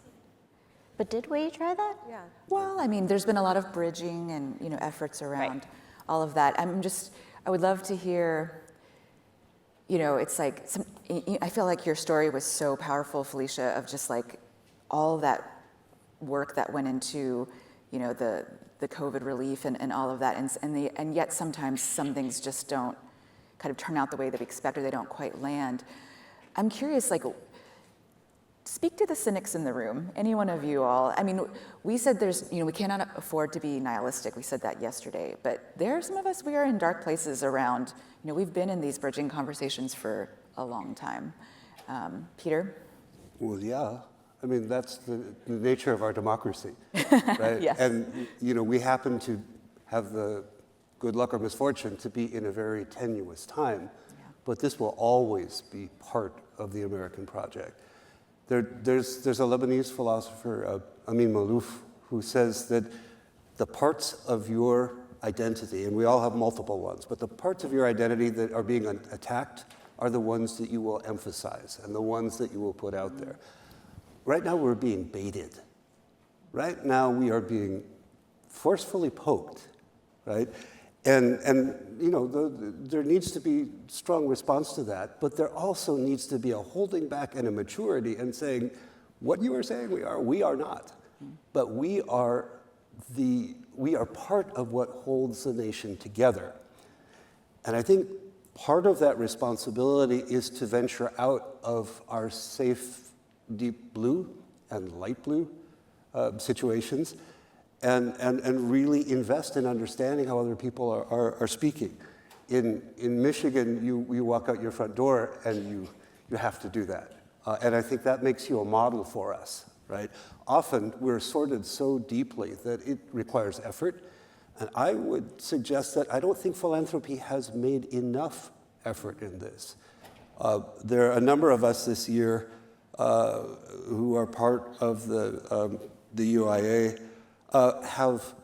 B: But did we try that?
E: Yeah.
C: Well, I mean, there's been a lot of bridging and efforts around all of that. I would love to hear, it's like, I feel like your story was so powerful, Felicia, of just like all that work that went into, the COVID relief and all of that, and yet sometimes some things just don't kind of turn out the way that we expect, or they don't quite land. I'm curious, like, speak to the cynics in the room, any one of you all. I mean, we said we cannot afford to be nihilistic. We said that yesterday, but there are some of us, we are in dark places around, we've been in these bridging conversations for a long time. Peter?
D: Well, yeah. I mean, that's the nature of our democracy, right?
C: Yes.
D: And, we happen to have the good luck or misfortune to be in a very tenuous time, but this will always be part of the American project. There's a Lebanese philosopher, Amin Maalouf, who says that the parts of your identity, and we all have multiple ones, but the parts of your identity that are being attacked are the ones that you will emphasize and the ones that you will put out there. Right now, we're being baited. Right now, we are being forcefully poked, right? And there needs to be strong response to that, but there also needs to be a holding back and a maturity and saying, what you are saying we are not. But we are part of what holds the nation together. And I think part of that responsibility is to venture out of our safe deep blue and light blue situations and really invest in understanding how other people are speaking. In Michigan, you walk out your front door and you have to do that. And I think that makes you a model for us, right? Often we're sorted so deeply that it requires effort. And I would suggest that I don't think philanthropy has made enough effort in this. There are a number of us this year who are part of the UIA have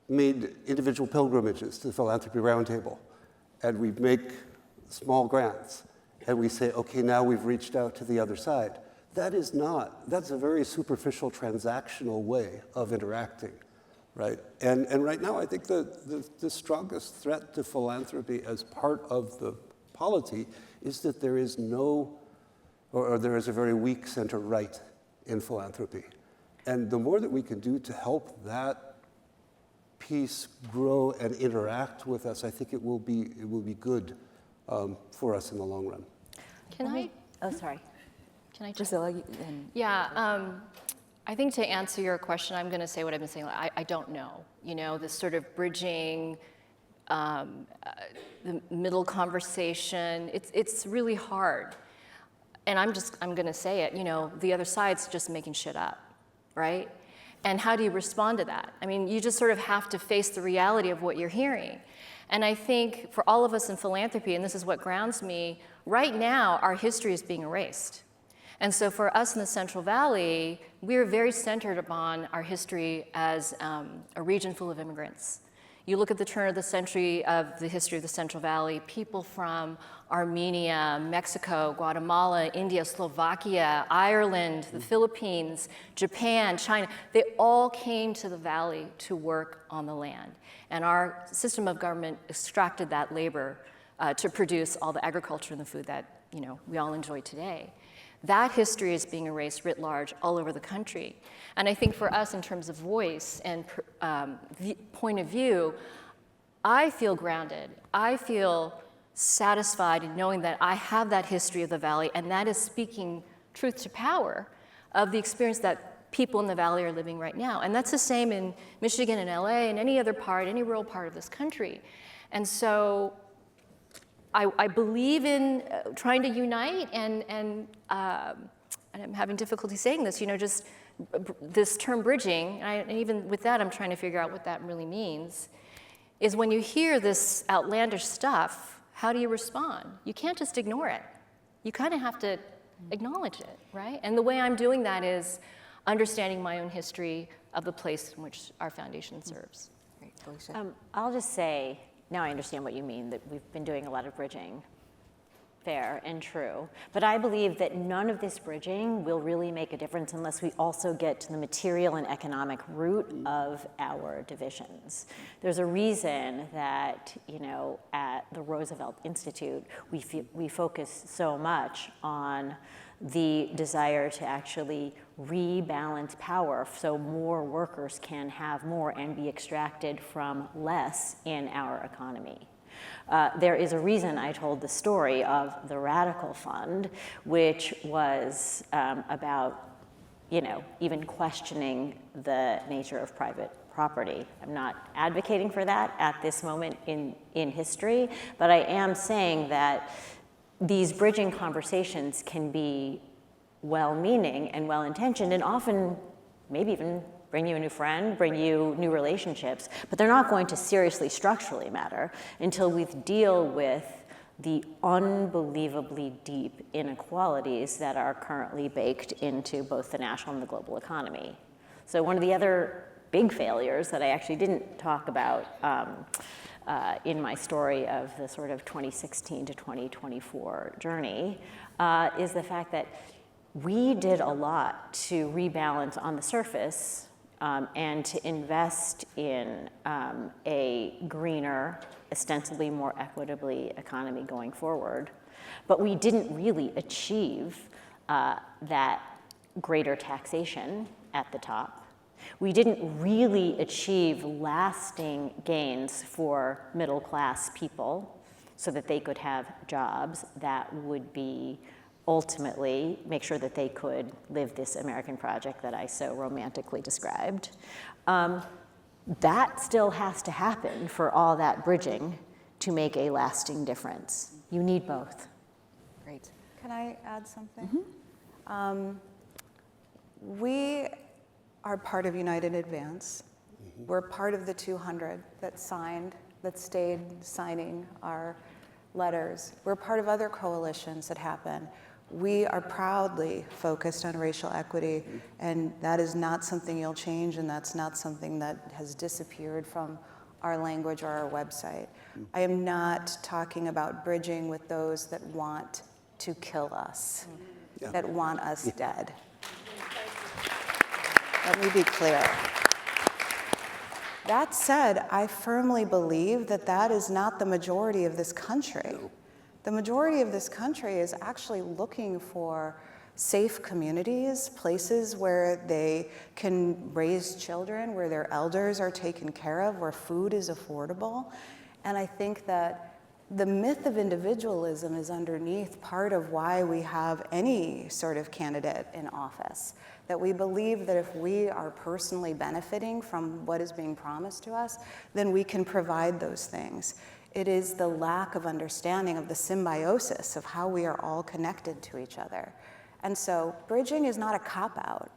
D: made individual pilgrimages to the Philanthropy Roundtable. And we make small grants. And we say, okay, now we've reached out to the other side. That's a very superficial transactional way of interacting, right? And right now, I think the strongest threat to philanthropy as part of the polity is that there is there is a very weak center-right in philanthropy. And the more that we can do to help that piece grow and interact with us, I think it will be good for us in the long run.
B: Oh, sorry.
F: Can I just?
C: Priscilla?
F: Yeah, I think to answer your question, I'm going to say what I've been saying. I don't know. This sort of bridging, the middle conversation. It's really hard. And I'm going to say it. The other side's just making shit up, right? And how do you respond to that? I mean, you just sort of have to face the reality of what you're hearing. And I think for all of us in philanthropy, and this is what grounds me, right now our history is being erased. And so for us in the Central Valley, we're very centered upon our history as a region full of immigrants. You look at the turn of the century of the history of the Central Valley, people from Armenia, Mexico, Guatemala, India, Slovakia, Ireland, the Philippines, Japan, China, they all came to the valley to work on the land. And our system of government extracted that labor to produce all the agriculture and the food that we all enjoy today. That history is being erased writ large all over the country. And I think for us, in terms of voice and point of view, I feel grounded. I feel satisfied in knowing that I have that history of the Valley, and that is speaking truth to power of the experience that people in the Valley are living right now. And that's the same in Michigan and LA and any other part, any rural part of this country. And so I believe in trying to unite, and I'm having difficulty saying this, just this term bridging, and even with that I'm trying to figure out what that really means, is when you hear this outlandish stuff, how do you respond? You can't just ignore it. You kind of have to acknowledge it, right? And the way I'm doing that is understanding my own history of the place in which our foundation serves.
C: Great, Alicia.
B: I'll just say, now I understand what you mean, that we've been doing a lot of bridging. Fair and true. But I believe that none of this bridging will really make a difference unless we also get to the material and economic root of our divisions. There's a reason that, at the Roosevelt Institute, we focus so much on the desire to actually rebalance power so more workers can have more and be extracted from less in our economy. There is a reason I told the story of the Radical Fund, which was about, even questioning the nature of private property. I'm not advocating for that at this moment in history, but I am saying that these bridging conversations can be well-meaning and well-intentioned, and often maybe even bring you a new friend, bring you new relationships, but they're not going to seriously structurally matter until we deal with the unbelievably deep inequalities that are currently baked into both the national and the global economy. So one of the other big failures that I actually didn't talk about in my story of the sort of 2016 to 2024 journey is the fact that we did a lot to rebalance on the surface and to invest in a greener, ostensibly more equitably economy going forward. But we didn't really achieve that greater taxation at the top. We didn't really achieve lasting gains for middle-class people so that they could have jobs that would be ultimately make sure that they could live this American project that I so romantically described. That still has to happen for all that bridging to make a lasting difference. You need both.
C: Great.
E: Can I add something? We are part of United Advance. We're part of the 200 that stayed signing our letters. We're part of other coalitions that happen. We are proudly focused on racial equity, and that is not something you'll change, and that's not something that has disappeared from our language or our website. I am not talking about bridging with those that want to kill us, that want us dead. Let me be clear. That said, I firmly believe that that is not the majority of this country. No. The majority of this country is actually looking for safe communities, places where they can raise children, where their elders are taken care of, where food is affordable. And I think that the myth of individualism is underneath part of why we have any sort of candidate in office. That we believe that if we are personally benefiting from what is being promised to us, then we can provide those things. It is the lack of understanding of the symbiosis of how we are all connected to each other. And so bridging is not a cop-out.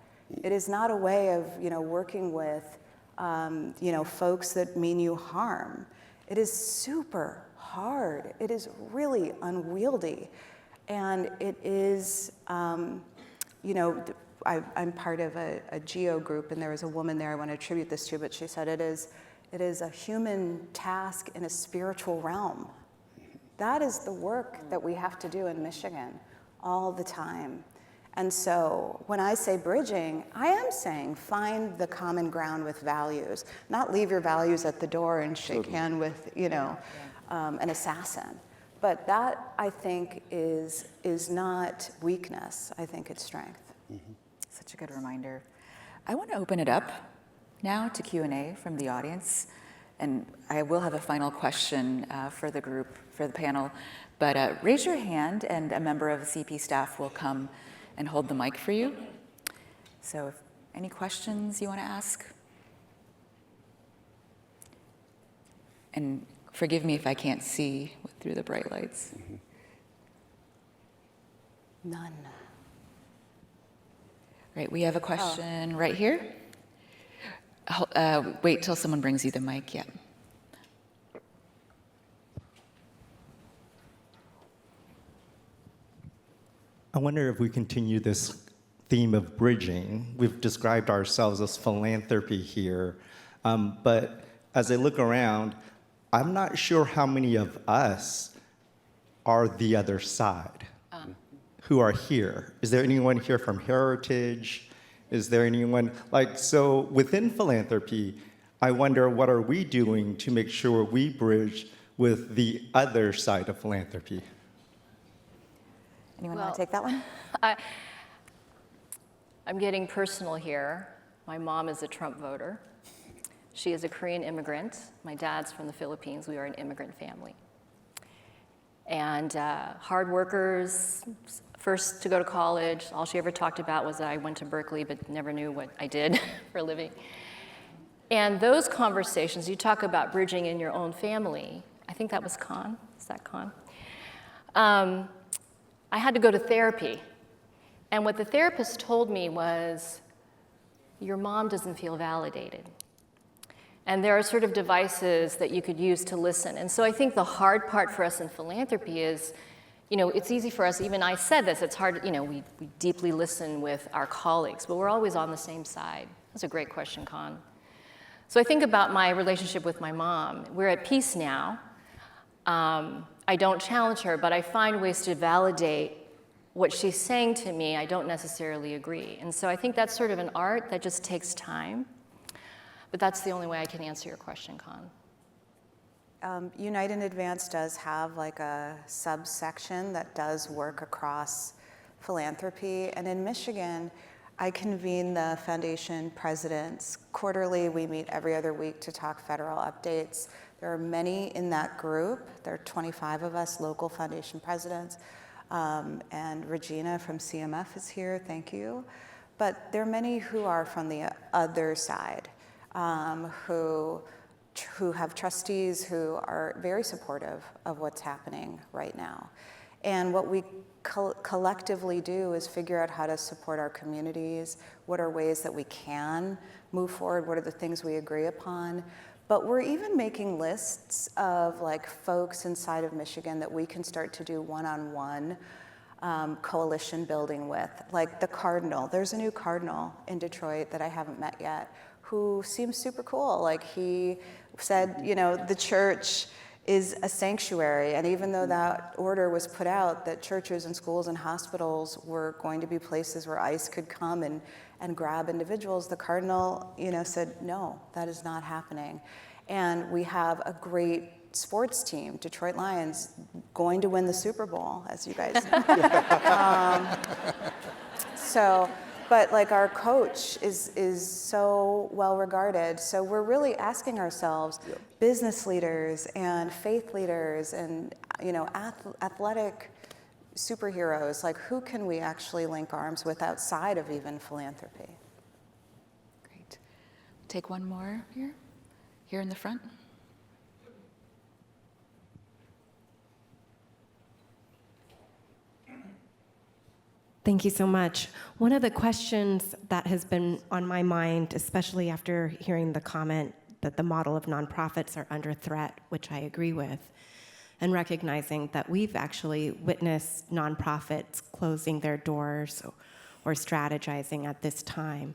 E: It is not a way of working with folks that mean you harm. It is super hard. It is really unwieldy. And it is, I'm part of a geo group, and there was a woman there I want to attribute this to, but she said it is a human task in a spiritual realm. That is the work that we have to do in Michigan all the time. And so when I say bridging, I am saying find the common ground with values, not leave your values at the door and shake hand with, an assassin. But that, I think, is not weakness. I think it's strength.
C: Mm-hmm. Such a good reminder. I want to open it up now to Q&A from the audience. And I will have a final question for the group, for the panel. But raise your hand, and a member of the CP staff will come and hold the mic for you. So if any questions you want to ask? And forgive me if I can't see through the bright lights.
E: None.
C: Right, we have a question right here. Wait till someone brings you the mic, yeah.
G: I wonder if we continue this theme of bridging. We've described ourselves as philanthropy here, but as I look around, I'm not sure how many of us are the other side who are here. Is there anyone here from Heritage? Is there anyone, so within philanthropy, I wonder what are we doing to make sure we bridge with the other side of philanthropy?
C: Anyone want
F: Well,
C: to take that one?
F: I'm getting personal here. My mom is a Trump voter. She is a Korean immigrant. My dad's from the Philippines. We are an immigrant family. And hard workers, first to go to college. All she ever talked about was that I went to Berkeley, but never knew what I did for a living. And those conversations, you talk about bridging in your own family. I think that was Con. Is that Con? I had to go to therapy. And what the therapist told me was, your mom doesn't feel validated. And there are sort of devices that you could use to listen. And so I think the hard part for us in philanthropy is, it's easy for us, even I said this, it's hard, we deeply listen with our colleagues, but we're always on the same side. That's a great question, Con. So I think about my relationship with my mom. We're at peace now. I don't challenge her, but I find ways to validate what she's saying to me. I don't necessarily agree. And so I think that's sort of an art that just takes time. But that's the only way I can answer your question, Con.
E: Unite in Advance does have a subsection that does work across philanthropy. And in Michigan, I convene the foundation presidents quarterly. We meet every other week to talk federal updates. There are many in that group. There are 25 of us local foundation presidents. And Regina from CMF is here, thank you. But there are many who are from the other side, who have trustees who are very supportive of what's happening right now. And what we collectively do is figure out how to support our communities, what are ways that we can move forward, what are the things we agree upon. But we're even making lists of folks inside of Michigan that we can start to do one-on-one coalition building with. Like the Cardinal, there's a new Cardinal in Detroit that I haven't met yet, who seems super cool. He said, the church is a sanctuary, and even though that order was put out that churches and schools and hospitals were going to be places where ICE could come and grab individuals, the Cardinal, said, no, that is not happening. And we have a great sports team, Detroit Lions, going to win the Super Bowl, as you guys know. But our coach is so well regarded. So we're really asking ourselves, business leaders and faith leaders and athletic superheroes, who can we actually link arms with outside of even philanthropy?
C: Great. Take one more here. Here in the front.
H: Thank you so much. One of the questions that has been on my mind, especially after hearing the comment that the model of nonprofits are under threat, which I agree with, and recognizing that we've actually witnessed nonprofits closing their doors or strategizing at this time.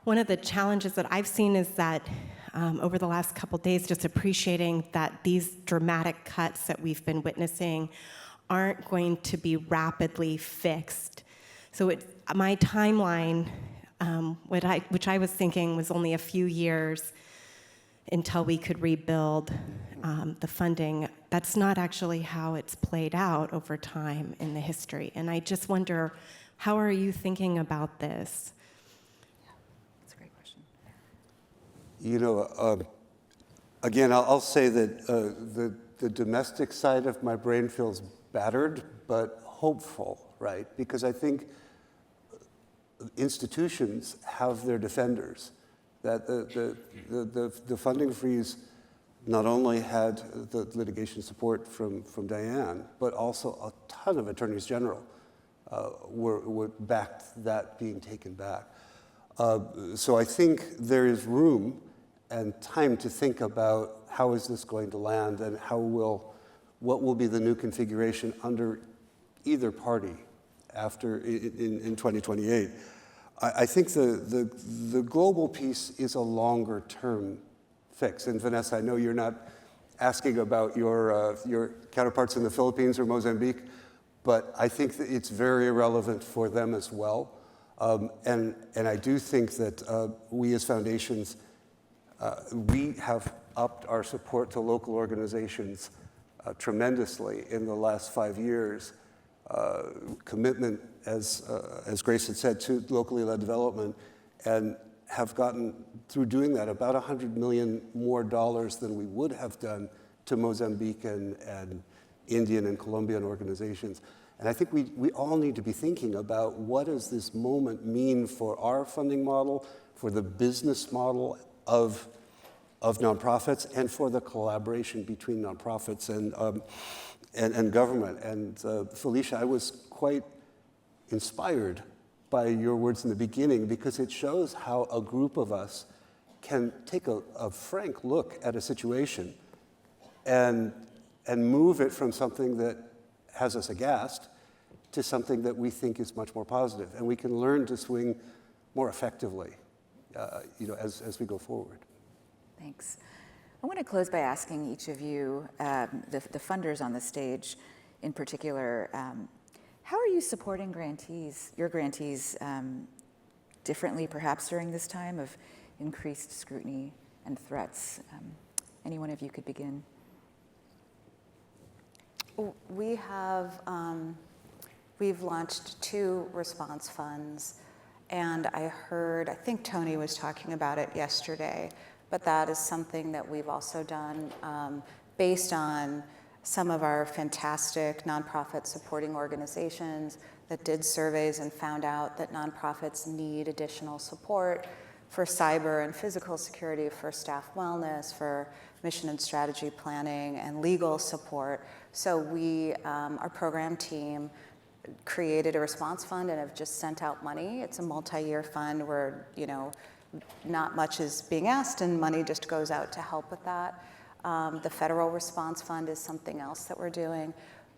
H: One of the challenges that I've seen is that over the last couple days, just appreciating that these dramatic cuts that we've been witnessing aren't going to be rapidly fixed. So my timeline, which I was thinking was only a few years until we could rebuild the funding, that's not actually how it's played out over time in the history. And I just wonder, how are you thinking about this?
C: That's a great question.
D: Again, I'll say that the domestic side of my brain feels battered, but hopeful, right? Because I think institutions have their defenders, that the funding freeze not only had the litigation support from Diane, but also a ton of attorneys general were backed that being taken back. So I think there is room and time to think about how is this going to land and what will be the new configuration under either party after in 2028. I think the global piece is a longer term fix. And Vanessa, I know you're not asking about your counterparts in the Philippines or Mozambique, but I think that it's very relevant for them as well. And I do think that we as foundations, we have upped our support to local organizations tremendously in the last 5 years. Commitment, as Grace had said, to locally led development, and have gotten, through doing that, about $100 million more than we would have done to Mozambique and Indian and Colombian organizations. And I think we all need to be thinking about what does this moment mean for our funding model, for the business model of nonprofits, and for the collaboration between nonprofits and government. And Felicia, I was quite inspired by your words in the beginning, because it shows how a group of us can take a frank look at a situation and move it from something that has us aghast to something that we think is much more positive. And we can learn to swing more effectively as we go forward.
C: Thanks. I want to close by asking each of you, the funders on the stage in particular, how are you supporting your grantees differently perhaps during this time of increased scrutiny and threats? Any one of you could begin.
E: We have, we've launched 2 response funds, and I think Tony was talking about it yesterday, but that is something that we've also done based on some of our fantastic nonprofit supporting organizations that did surveys and found out that nonprofits need additional support for cyber and physical security, for staff wellness, for mission and strategy planning, and legal support. So we, our program team, created a response fund and have just sent out money. It's a multi-year fund where, not much is being asked and money just goes out to help with that. The federal response fund is something else that we're doing.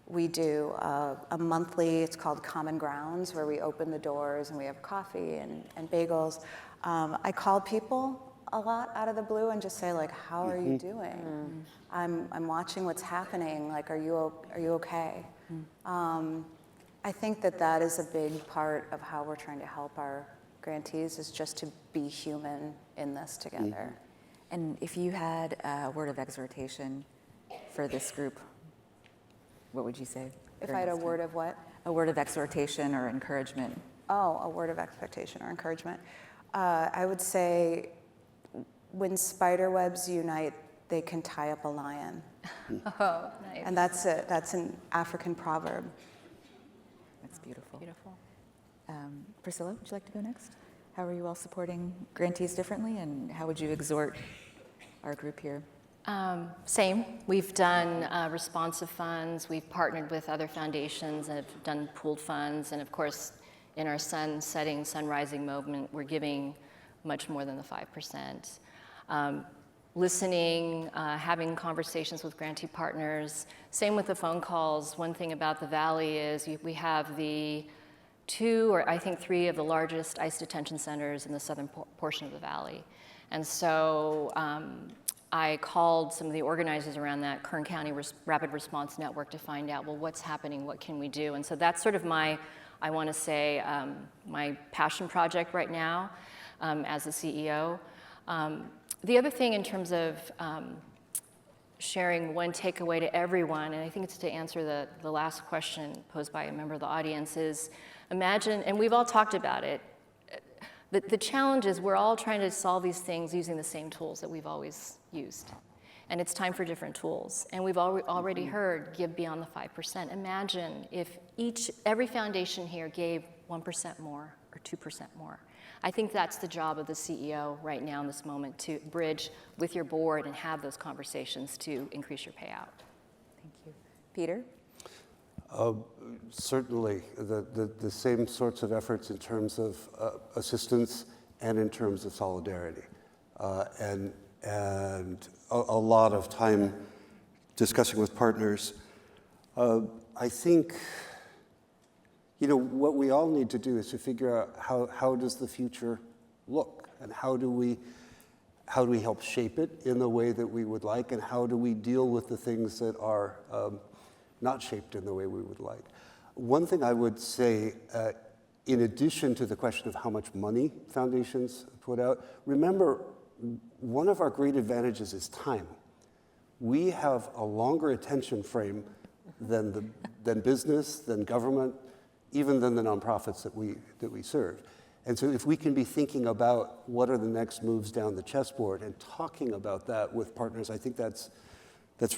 E: We do a monthly, it's called Common Grounds, where we open the doors and we have coffee and bagels. I call people a lot out of the blue and just say, like, how are you doing? I'm watching what's happening. Like, are you okay? I think that is a big part of how we're trying to help our grantees, is just to be human in this together.
C: And if you had a word of exhortation for this group, what would you say?
E: If I had a word of what?
C: A word of exhortation or encouragement.
E: Oh, a word of expectation or encouragement. I would say, when spider webs unite, they can tie up a lion.
F: Oh, nice.
E: And that's it. That's an African proverb.
C: That's beautiful.
F: Beautiful.
C: Priscilla, would you like to go next? How are you all supporting grantees differently, and how would you exhort our group here?
F: Same. We've done responsive funds. We've partnered with other foundations and have done pooled funds. And of course, in our sunrising movement, we're giving much more than the 5%. Listening, having conversations with grantee partners. Same with the phone calls. One thing about the Valley is we have the 2 or I think 3 of the largest ICE detention centers in the southern portion of the Valley. And so I called some of the organizers around that Kern County Rapid Response Network to find out, well, what's happening, what can we do? And so that's sort of my passion project right now as the CEO. The other thing in terms of sharing one takeaway to everyone, and I think it's to answer the last question posed by a member of the audience, is imagine, and we've all talked about it, the challenge is we're all trying to solve these things using the same tools that we've always used. And it's time for different tools. And we've already heard give beyond the 5%. Imagine if every foundation here gave 1% more or 2% more. I think that's the job of the CEO right now in this moment, to bridge with your board and have those conversations to increase your payout.
C: Thank you. Peter?
D: Certainly, the same sorts of efforts in terms of assistance and in terms of solidarity. And a lot of time discussing with partners. I think, what we all need to do is to figure out how does the future look, and how do we help shape it in the way that we would like, and how do we deal with the things that are not shaped in the way we would like. One thing I would say, in addition to the question of how much money foundations put out, remember, one of our great advantages is time. We have a longer attention frame than business, than government, even than the nonprofits that we serve. And so if we can be thinking about what are the next moves down the chessboard and talking about that with partners, I think that's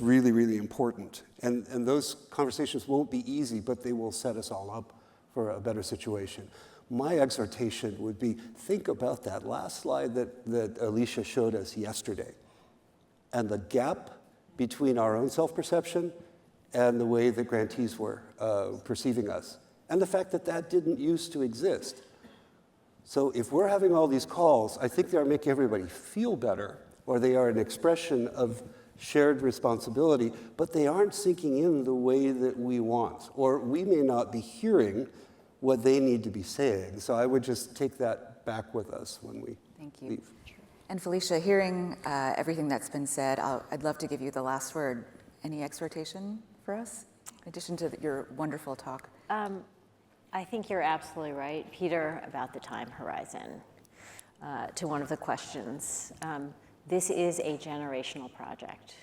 D: really, really important. And those conversations won't be easy, but they will set us all up for a better situation. My exhortation would be, think about that last slide that Alicia showed us yesterday, and the gap between our own self-perception and the way that grantees were perceiving us, and the fact that that didn't used to exist. So if we're having all these calls, I think they are making everybody feel better, or they are an expression of shared responsibility, but they aren't sinking in the way that we want, or we may not be hearing what they need to be saying. So I would just take that back with us when we
C: Thank you.
D: leave.
C: And Felicia, hearing everything that's been said, I'd love to give you the last word. Any exhortation for us, in addition to your wonderful talk?
B: I think you're absolutely right, Peter, about the time horizon. To one of the questions, this is a generational project.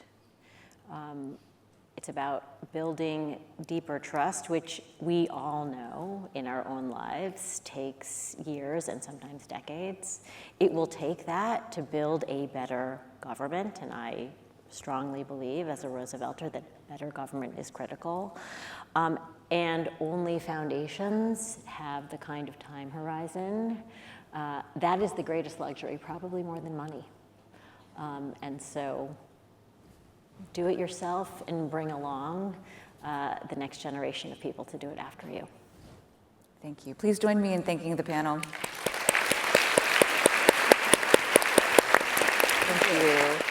B: It's about building deeper trust, which we all know in our own lives takes years and sometimes decades. It will take that to build a better government, and I strongly believe, as a Roosevelter, that better government is critical. And only foundations have the kind of time horizon. That is the greatest luxury, probably more than money. And so do it yourself and bring along the next generation of people to do it after you.
C: Thank you. Please join me in thanking the panel. Thank you.